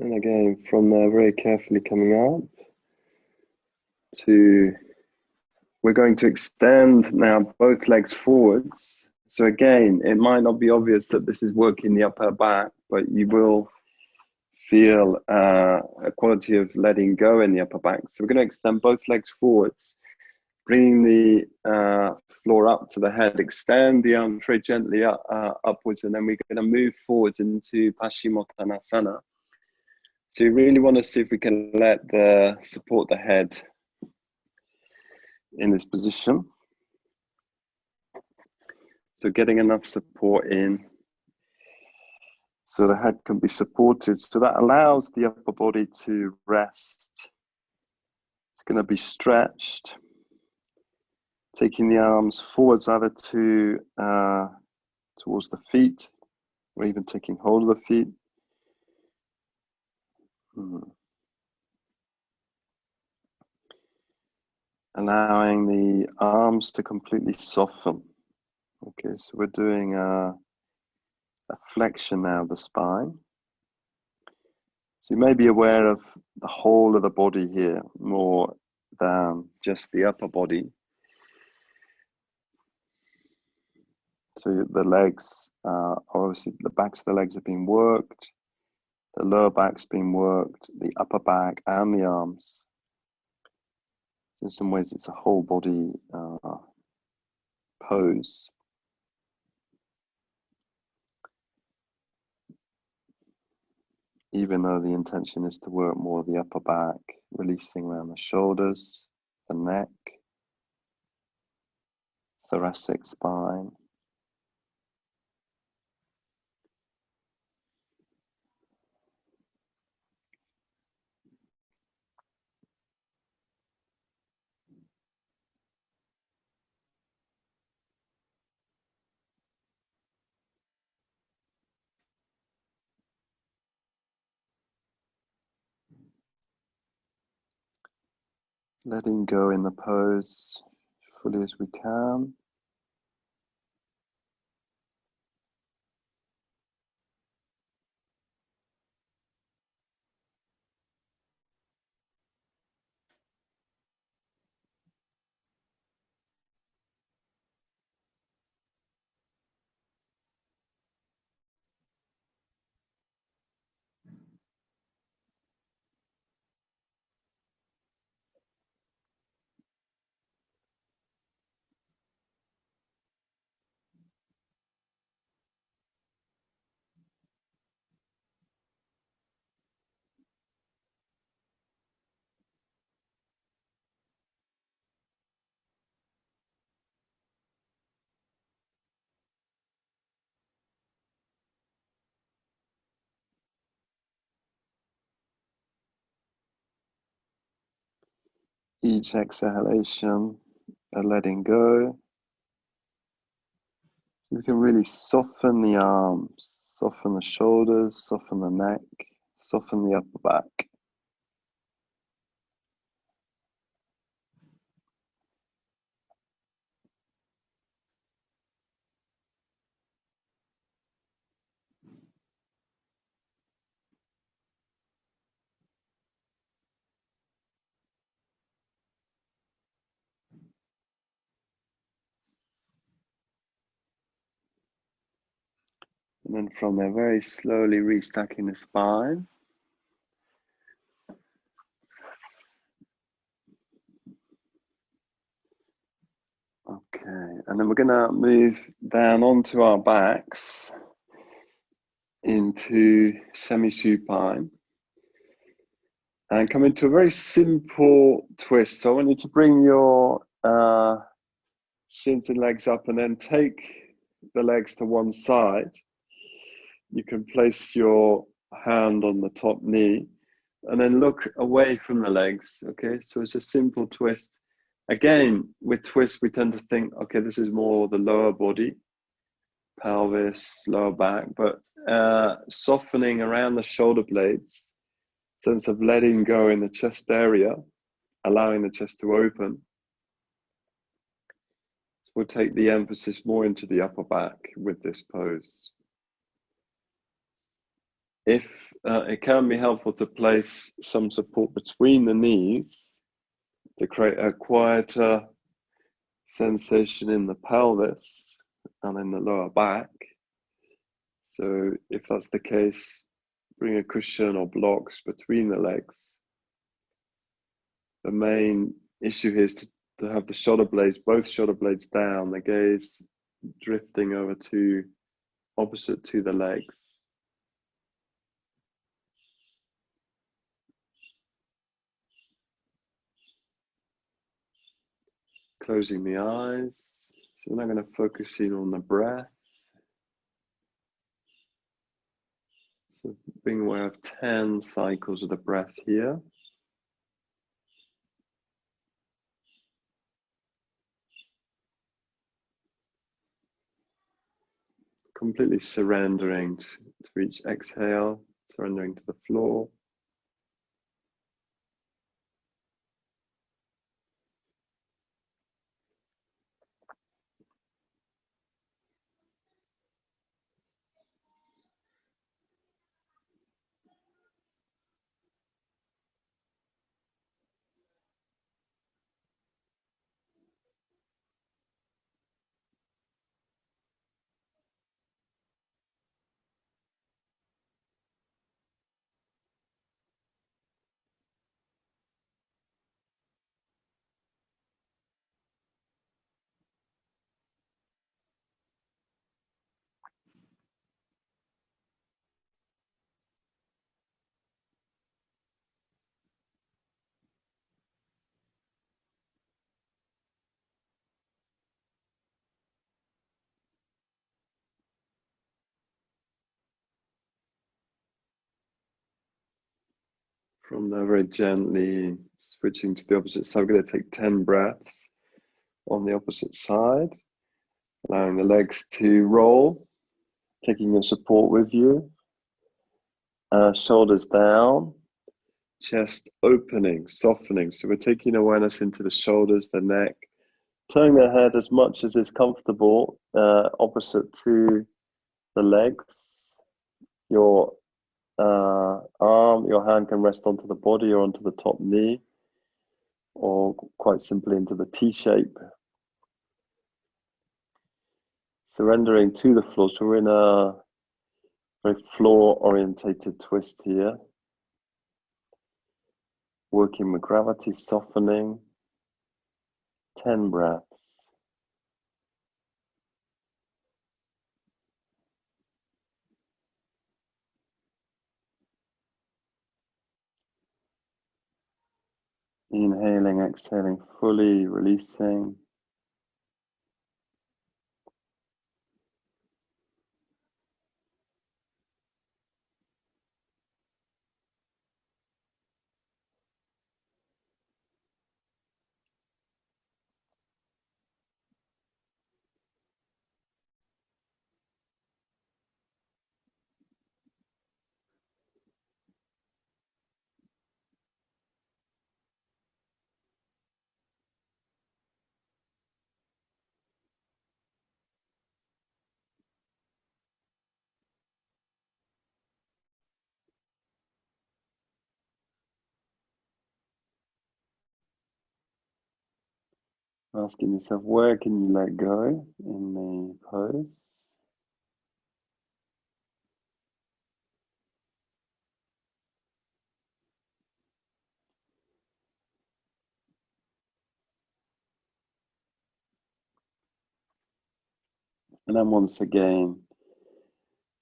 And again, from there, very carefully coming up to, we're going to extend now both legs forwards. So again, it might not be obvious that this is working the upper back, but you will feel a quality of letting go in the upper back. So we're going to extend both legs forwards, bringing the floor up to the head, extend the arms very gently upwards, and then we're going to move forwards into Paschimottanasana. So you really want to see if we can support the head in this position. So getting enough support in so the head can be supported. So that allows the upper body to rest. It's going to be stretched. Taking the arms forwards either to towards the feet, or even taking hold of the feet. Allowing the arms to completely soften. Okay, so we're doing a flexion now of the spine. So you may be aware of the whole of the body here, more than just the upper body. So the legs are obviously, the backs of the legs are being worked, the lower back's being worked, the upper back and the arms. In some ways, it's a whole body pose. Even though the intention is to work more the upper back, releasing around the shoulders, the neck, thoracic spine. Letting go in the pose fully as we can. Each exhalation, a letting go. You can really soften the arms, soften the shoulders, soften the neck, soften the upper back. And then from there, very slowly restacking the spine. Okay, and then we're going to move down onto our backs into semi-supine and come into a very simple twist. So I want you to bring your shins and legs up and then take the legs to one side. You can place your hand on the top knee and then look away from the legs. Okay, so it's a simple twist. Again, with twists, we tend to think, okay, this is more the lower body, pelvis, lower back, but softening around the shoulder blades, sense of letting go in the chest area, allowing the chest to open. So we'll take the emphasis more into the upper back with this pose. If it can be helpful to place some support between the knees to create a quieter sensation in the pelvis and in the lower back. So if that's the case, bring a cushion or blocks between the legs. The main issue here is to have the shoulder blades, both shoulder blades down, the gaze drifting over to opposite to the legs. Closing the eyes. So we're now going to focus in on the breath. So being aware of 10 cycles of the breath here. Completely surrendering to each exhale, surrendering to the floor. From there, very gently switching to the opposite side. We're going to take 10 breaths on the opposite side, allowing the legs to roll, taking your support with you. Shoulders down, chest opening, softening. So we're taking awareness into the shoulders, the neck, turning the head as much as is comfortable, opposite to the legs. Your your hand can rest onto the body or onto the top knee, or quite simply into the T shape. Surrendering to the floor. So we're in a very floor orientated twist here. Working with gravity, softening. 10 breaths. Inhaling, exhaling, fully releasing. Asking yourself, where can you let go in the pose? And then once again,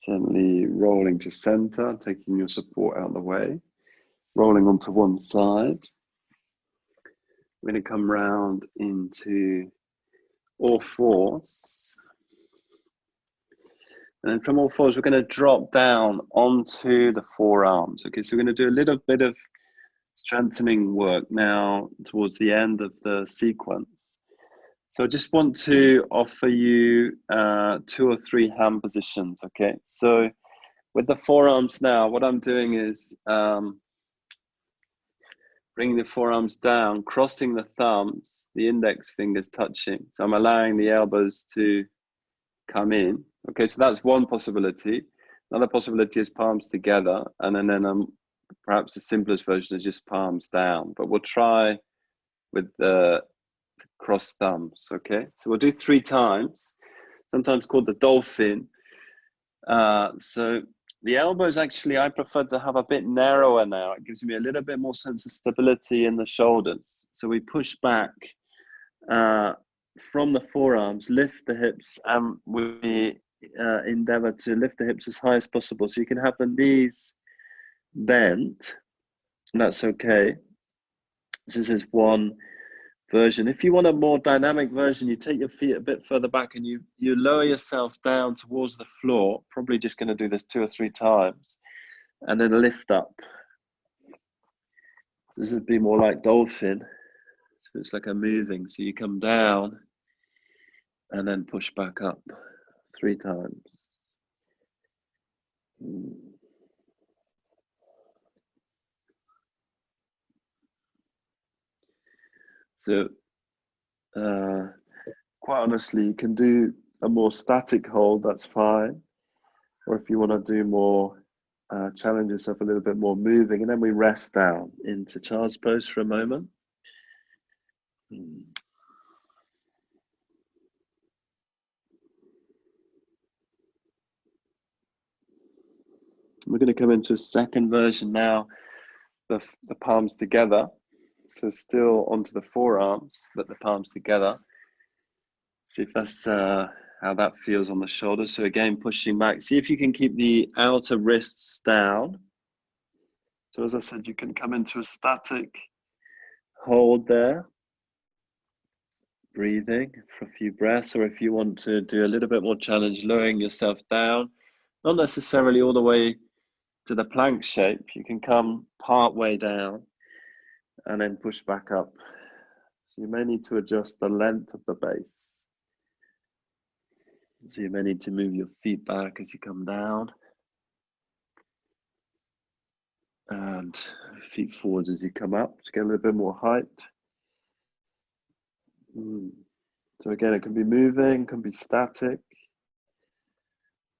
gently rolling to center, taking your support out of the way, rolling onto one side. We're going to come round into all fours. And then from all fours, we're going to drop down onto the forearms. Okay, so we're going to do a little bit of strengthening work now towards the end of the sequence. So I just want to offer you 2 or 3 hand positions, okay? So with the forearms now, what I'm doing is bringing the forearms down, crossing the thumbs, the index fingers touching. So I'm allowing the elbows to come in. Okay, so that's one possibility. Another possibility is palms together, and then perhaps the simplest version is just palms down. But we'll try with the cross thumbs. Okay, so we'll do 3 times, sometimes called the dolphin. So the elbows, actually, I prefer to have a bit narrower now. It gives me a little bit more sense of stability in the shoulders. So we push back from the forearms, lift the hips, and we endeavor to lift the hips as high as possible. So you can have the knees bent, and that's okay. This is one version. If you want a more dynamic version, you take your feet a bit further back and you lower yourself down towards the floor. Probably just going to do this 2 or 3 times, and then lift up. This would be more like dolphin. So it's like a moving. So you come down and then push back up 3 times. So quite honestly, you can do a more static hold, that's fine. Or if you want to do more, challenge yourself a little bit more moving, and then we rest down into child's pose for a moment. We're going to come into a second version now, the palms together. So still onto the forearms, but the palms together. See if that's how that feels on the shoulders. So again, pushing back. See if you can keep the outer wrists down. So as I said, you can come into a static hold there. Breathing for a few breaths, or if you want to do a little bit more challenge, lowering yourself down, not necessarily all the way to the plank shape. You can come part way down and then push back up. So you may need to adjust the length of the base. So you may need to move your feet back as you come down, and feet forwards as you come up to get a little bit more height. So again, it can be moving, can be static.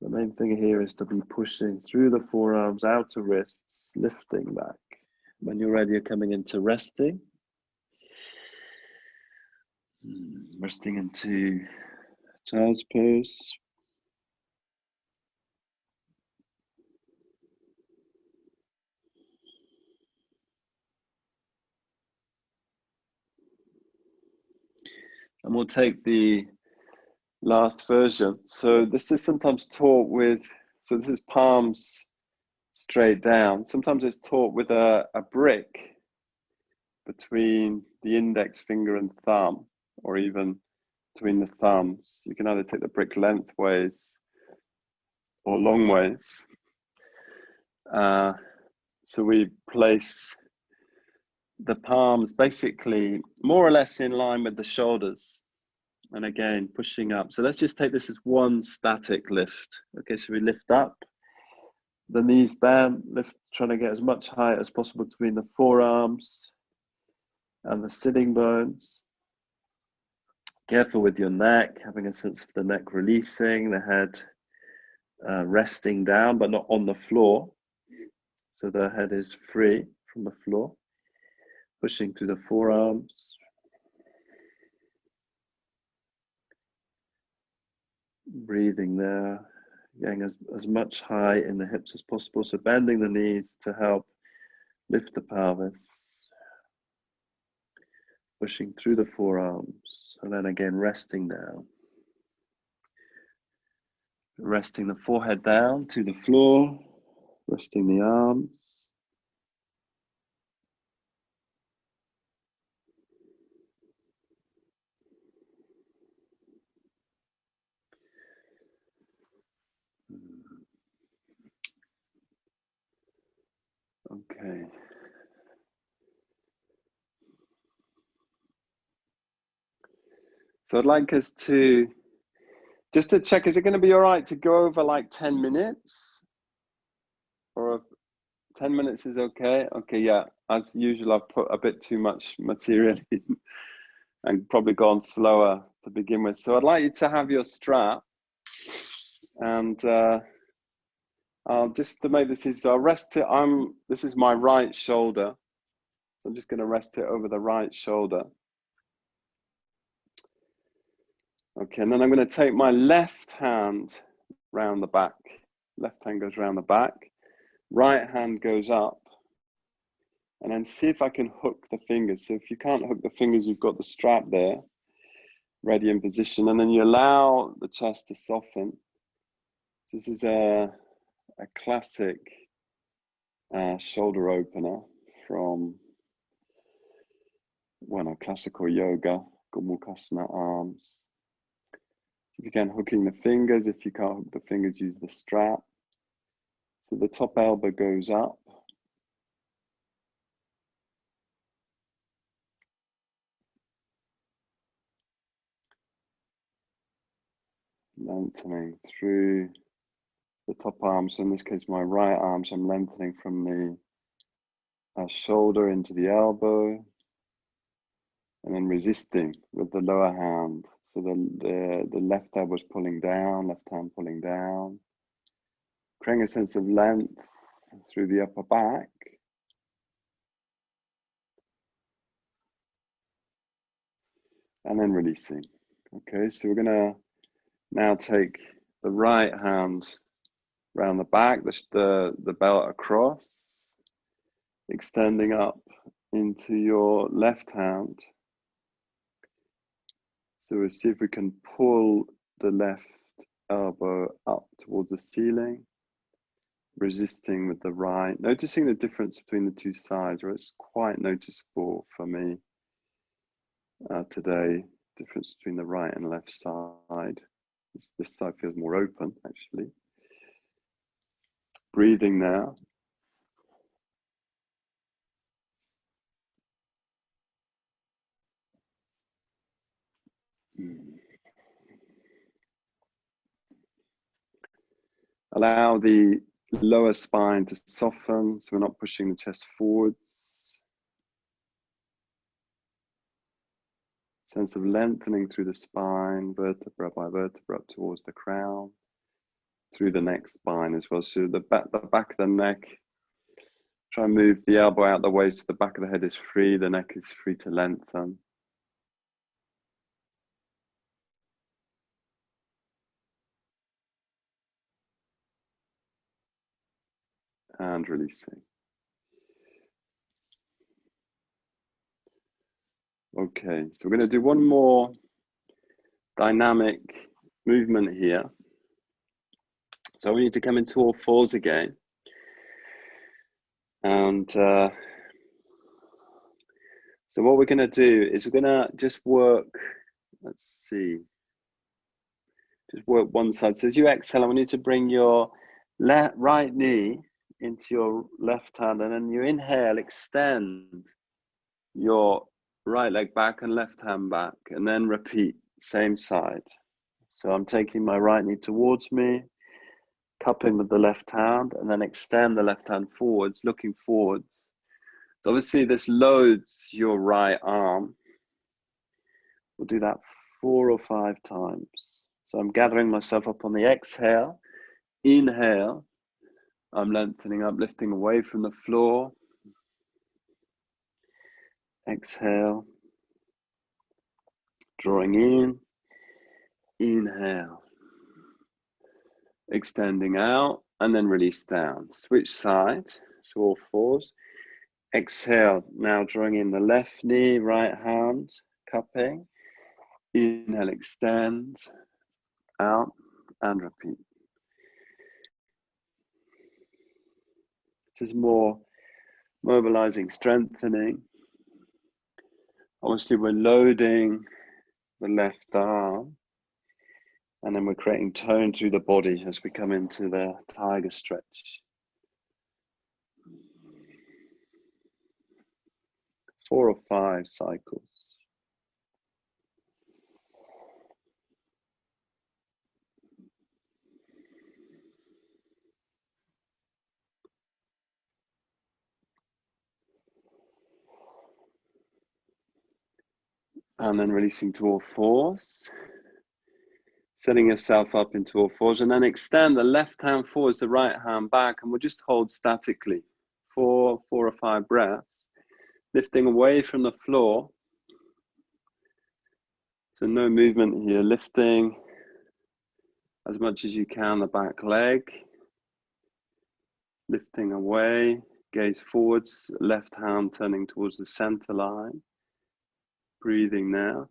The main thing here is to be pushing through the forearms, outer wrists, lifting back. When you're ready, you're coming into resting. Resting into child's pose. And we'll take the last version. So this is sometimes taught with, so this is palms straight down. Sometimes it's taught with a brick between the index finger and thumb, or even between the thumbs. You can either take the brick lengthways or long ways. So we place the palms basically more or less in line with the shoulders, and again pushing up. So let's just take this as one static lift. Okay, so we lift up, the knees bend, lift, trying to get as much height as possible between the forearms and the sitting bones. Careful with your neck, having a sense of the neck releasing, the head resting down but not on the floor, so the head is free from the floor. Pushing through the forearms. Breathing there, getting as much height in the hips as possible. So bending the knees to help lift the pelvis. Pushing through the forearms. And then again, resting down. Resting the forehead down to the floor. Resting the arms. Okay. So I'd like us to, just to check, is it going to be all right to go over like 10 minutes? Or 10 minutes is okay? Okay, yeah. As usual, I've put a bit too much material in and probably gone slower to begin with. So I'd like you to have your strap, and I'll just to make this easy, I'll rest it. This is my right shoulder. So I'm just going to rest it over the right shoulder. Okay, and then I'm going to take my left hand round the back. Left hand goes round the back. Right hand goes up. And then see if I can hook the fingers. So if you can't hook the fingers, you've got the strap there, ready in position. And then you allow the chest to soften. So this is a classic shoulder opener from classical yoga, Gomukhasana arms. If you can, hooking the fingers. If you can't hook the fingers, use the strap. So the top elbow goes up. Lengthening through the top arm. So in this case, my right arm, so I'm lengthening from the shoulder into the elbow. And then resisting with the lower hand. So the left elbow is pulling down, left hand pulling down. Creating a sense of length through the upper back. And then releasing. Okay, so we're gonna now take the right hand round the back, the belt across, extending up into your left hand. So we'll see if we can pull the left elbow up towards the ceiling, resisting with the right, noticing the difference between the two sides, where it's quite noticeable for me today, difference between the right and left side. This side feels more open, actually. Breathing now. Allow the lower spine to soften, so we're not pushing the chest forwards. Sense of lengthening through the spine, vertebra by vertebra up towards the crown, through the neck spine as well. So the back of the neck, try and move the elbow out the way so the back of the head is free, the neck is free to lengthen. And releasing. Okay, so we're going to do one more dynamic movement here. So we need to come into all fours again. And so what we're going to do is we're going to just work, let's see, just work one side. So as you exhale, I want you to bring your right knee into your left hand, and then you inhale, extend your right leg back and left hand back, and then repeat, same side. So I'm taking my right knee towards me, cupping with the left hand, and then extend the left hand forwards, looking forwards. So obviously this loads your right arm. We'll do that 4 or 5 times. So I'm gathering myself up on the exhale. Inhale, I'm lengthening up, lifting away from the floor. Exhale, drawing in. Inhale. extending out, and then release down. Switch side, so all fours. Exhale, now drawing in the left knee, right hand, cupping. Inhale, extend, out, and repeat. This is more mobilizing, strengthening. Obviously, we're loading the left arm, and then we're creating tone through the body as we come into the tiger stretch. 4 or 5 cycles. And then releasing to all fours. Setting yourself up into all fours, and then extend the left hand forwards, the right hand back, and we'll just hold statically for 4 or 5 breaths, lifting away from the floor. So no movement here, lifting as much as you can the back leg, lifting away, gaze forwards, left hand turning towards the center line, breathing now.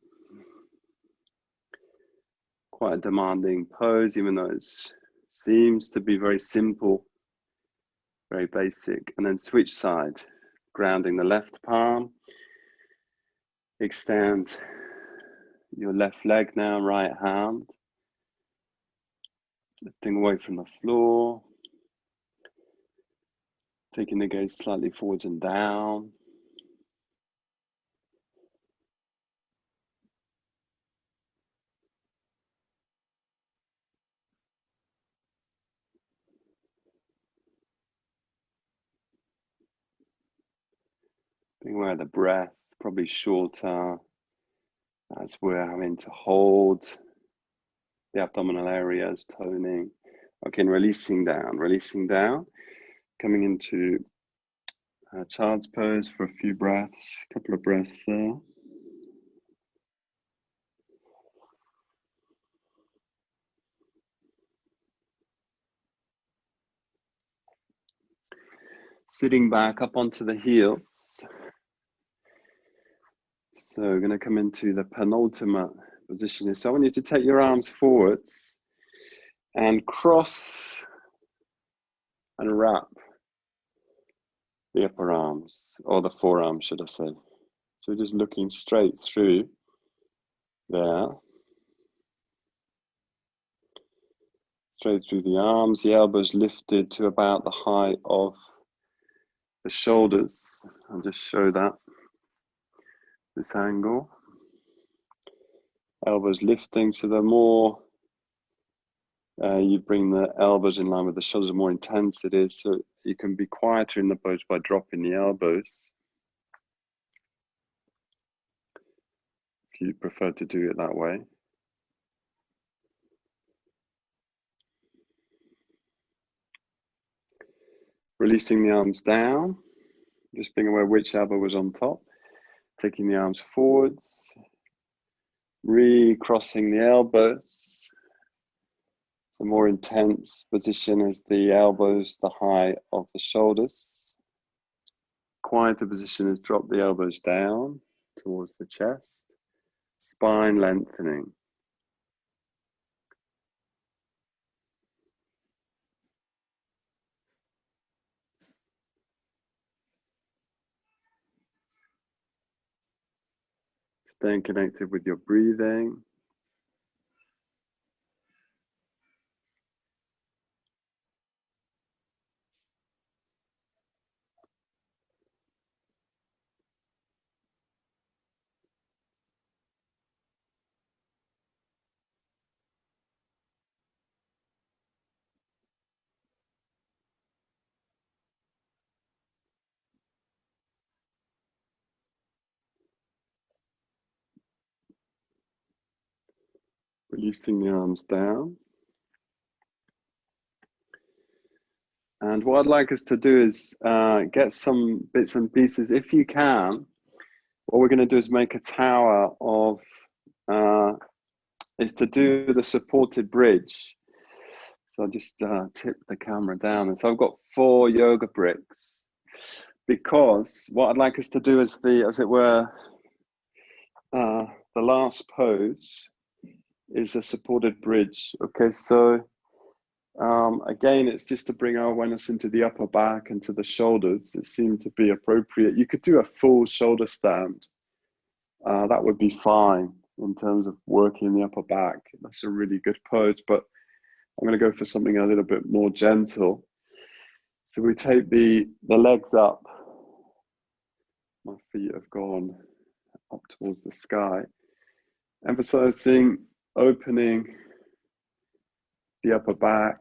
Quite a demanding pose, even though it seems to be very simple, very basic. And then switch side, grounding the left palm. Extend your left leg now, right hand. Lifting away from the floor. Taking the gaze slightly forwards and down. Being aware of the breath, probably shorter as we're having to hold the abdominal areas, toning. Okay, and releasing down, coming into child's pose for a few breaths, a couple of breaths there. Sitting back up onto the heels. So we're going to come into the penultimate position here. So I want you to take your arms forwards and cross and wrap the upper arms, or the forearms, should I say. So we're just looking straight through there. Straight through the arms, the elbows lifted to about the height of the shoulders. I'll just show that, this angle. Elbows lifting, so the more you bring the elbows in line with the shoulders, the more intense it is. So you can be quieter in the pose by dropping the elbows, if you prefer to do it that way. Releasing the arms down, just being aware which elbow was on top. Taking the arms forwards, recrossing the elbows. The more intense position is the elbows, the height of the shoulders. Quieter position is drop the elbows down towards the chest. Spine lengthening. Staying connected with your breathing. Releasing the arms down. And what I'd like us to do is get some bits and pieces, if you can. What we're going to do is make a tower of, is to do the supported bridge. So I'll just tip the camera down. And so I've got 4 yoga bricks, because what I'd like us to do is as it were, the last pose is a supported bridge. Okay, so again, it's just to bring our awareness into the upper back and to the shoulders. It seemed to be appropriate. You could do a full shoulder stand. That would be fine in terms of working the upper back. That's a really good pose, but I'm going to go for something a little bit more gentle. So we take the legs up. My feet have gone up towards the sky. Emphasizing opening the upper back.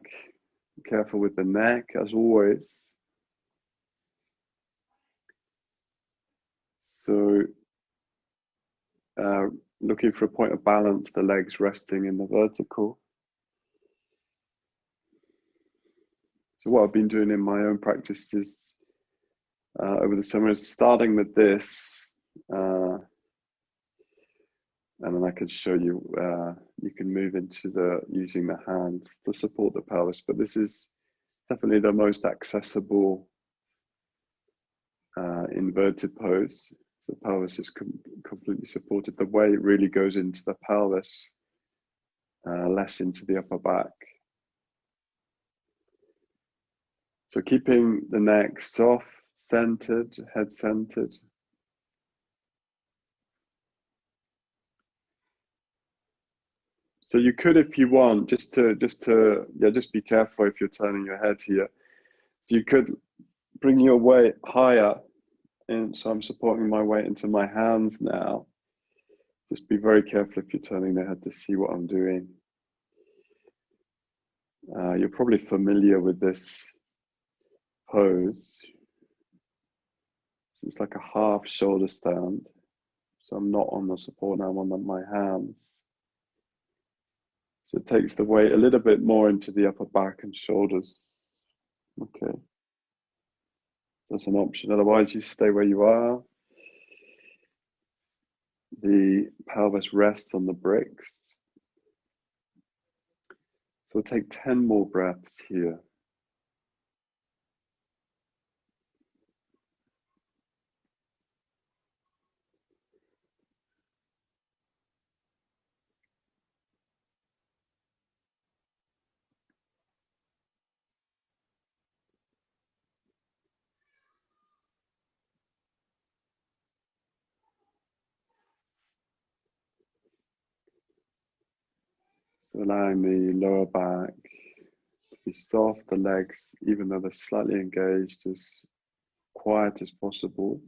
Be careful with the neck, as always. So looking for a point of balance, the legs resting in the vertical. So what I've been doing in my own practice is over the summer is starting with this, and then I can show you, you can move into using the hands to support the pelvis, but this is definitely the most accessible inverted pose. The pelvis is completely supported. The weight really goes into the pelvis, less into the upper back. So keeping the neck soft, centered, head centered. So you could, if you want, just be careful if you're turning your head here. So you could bring your weight higher, and so I'm supporting my weight into my hands now. Just be very careful if you're turning the head to see what I'm doing. You're probably familiar with this pose. So it's like a half shoulder stand. So I'm not on the support now, I'm on my hands. So it takes the weight a little bit more into the upper back and shoulders. Okay. That's an option. Otherwise, you stay where you are. The pelvis rests on the bricks. So we'll take 10 more breaths here. So allowing the lower back to be soft, the legs, even though they're slightly engaged, as quiet as possible.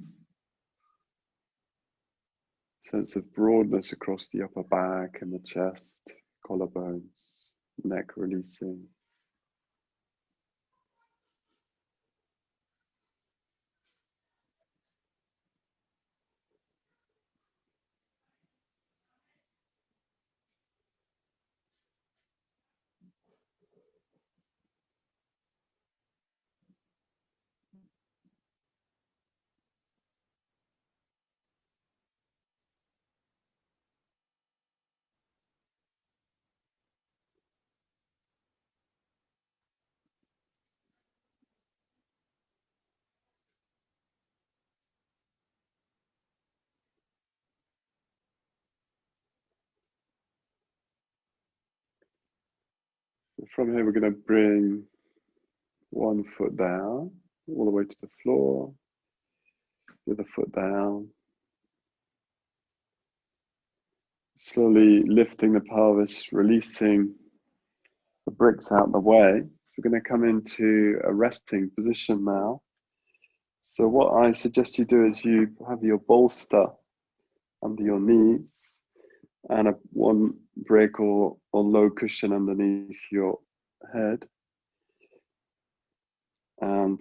Sense of broadness across the upper back and the chest, collarbones, neck releasing. So from here, we're going to bring one foot down, all the way to the floor, the other foot down. Slowly lifting the pelvis, releasing the bricks out of the way. So we're going to come into a resting position now. So what I suggest you do is you have your bolster under your knees and one brick or low cushion underneath your head, and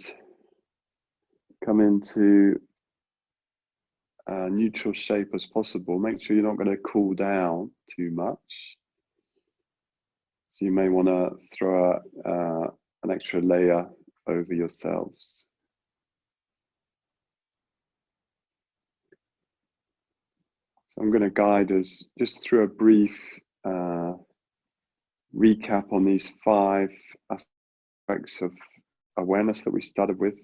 come into a neutral shape as possible. Make sure you're not going to cool down too much. So you may want to throw an extra layer over yourselves. So I'm going to guide us just through a brief recap on these 5 aspects of awareness that we started with,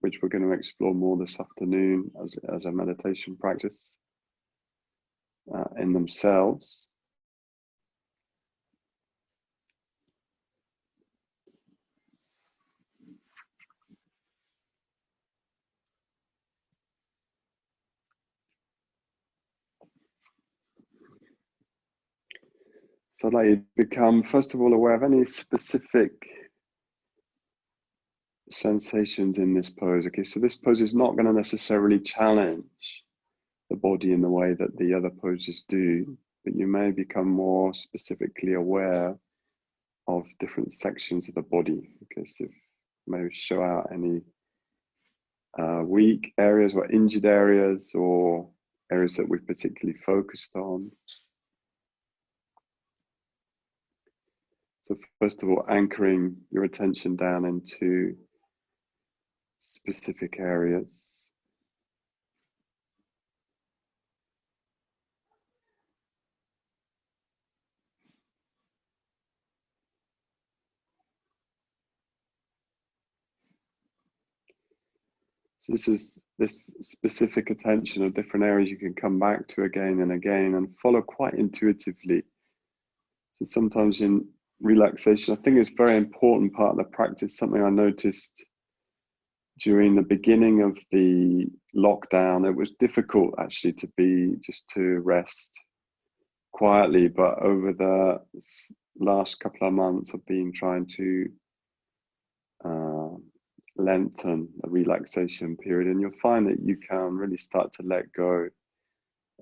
which we're going to explore more this afternoon as a meditation practice in themselves. So I'd like you to become, first of all, aware of any specific sensations in this pose. Okay, so this pose is not going to necessarily challenge the body in the way that the other poses do, but you may become more specifically aware of different sections of the body. Okay, so maybe show out any weak areas or injured areas or areas that we've particularly focused on. So first of all, anchoring your attention down into specific areas. So this specific attention of different areas you can come back to again and again and follow quite intuitively. So sometimes in relaxation, I think it's a very important part of the practice, something I noticed during the beginning of the lockdown. It was difficult actually to rest quietly, but over the last couple of months I've been trying to lengthen the relaxation period, and you'll find that you can really start to let go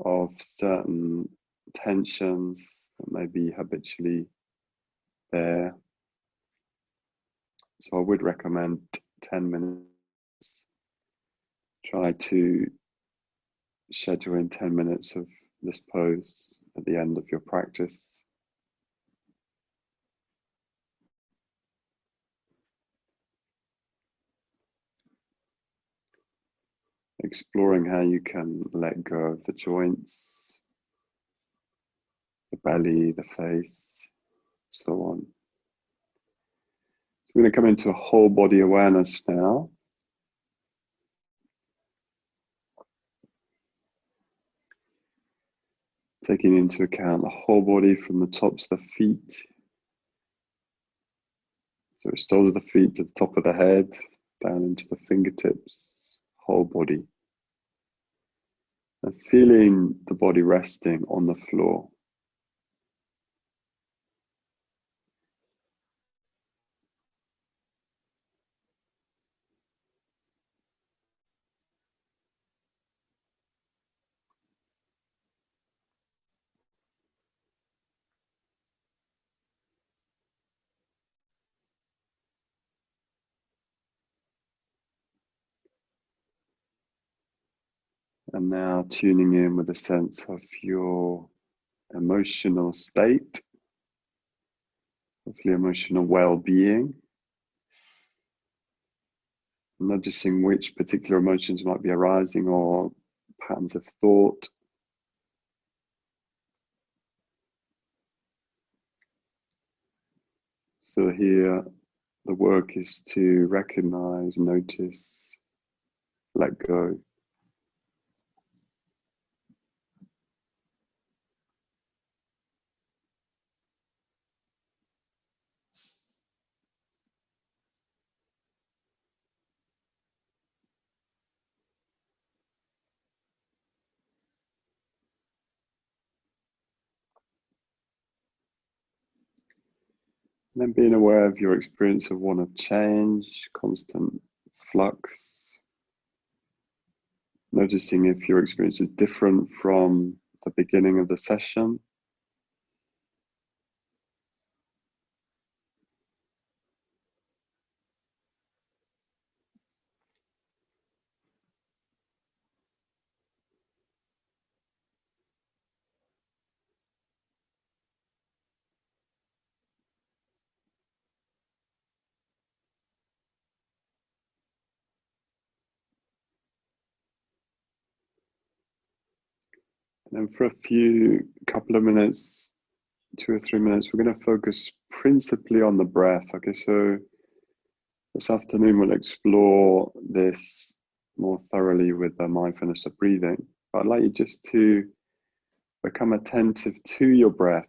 of certain tensions that may be habitually there. So I would recommend 10 minutes. Try to schedule in 10 minutes of this pose at the end of your practice. Exploring how you can let go of the joints, the belly, the face, so on. So we're going to come into a whole body awareness now. Taking into account the whole body from the tops of the feet. So it soles of the feet to the top of the head, down into the fingertips, whole body. And feeling the body resting on the floor. And now tuning in with a sense of your emotional state, of your emotional well-being. Noticing which particular emotions might be arising or patterns of thought. So here, the work is to recognize, notice, let go. And then being aware of your experience of one of change, constant flux. Noticing if your experience is different from the beginning of the session. And then for a couple of minutes, 2 or 3 minutes, we're going to focus principally on the breath. Okay, so this afternoon we'll explore this more thoroughly with the mindfulness of breathing. But I'd like you just to become attentive to your breath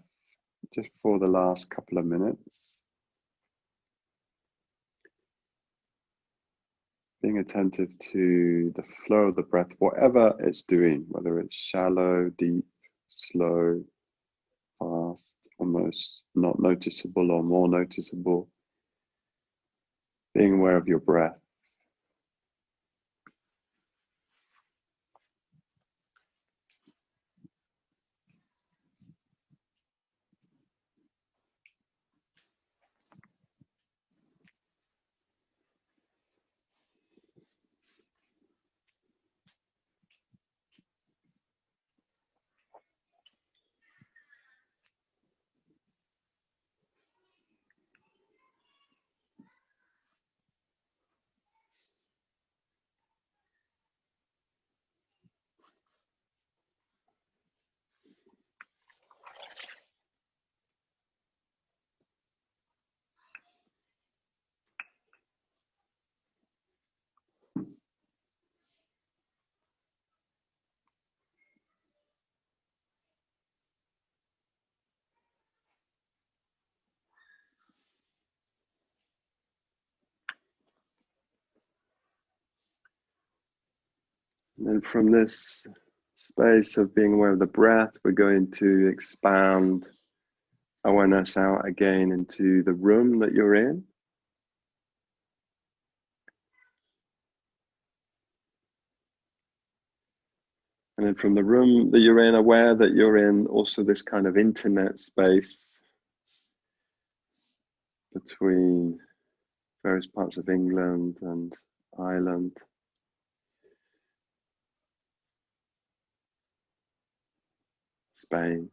just for the last couple of minutes. Being attentive to the flow of the breath, whatever it's doing, whether it's shallow, deep, slow, fast, almost not noticeable or more noticeable. Being aware of your breath. And then from this space of being aware of the breath, we're going to expand awareness out again into the room that you're in. And then from the room that you're in, aware that you're in also this kind of internet space between various parts of England and Ireland. Spain.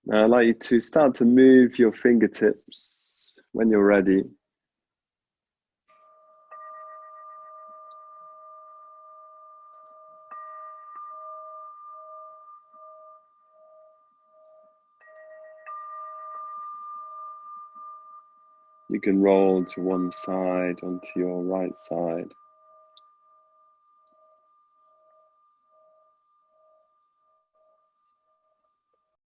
Now I'd like you to start to move your fingertips when you're ready. You can roll to one side, onto your right side.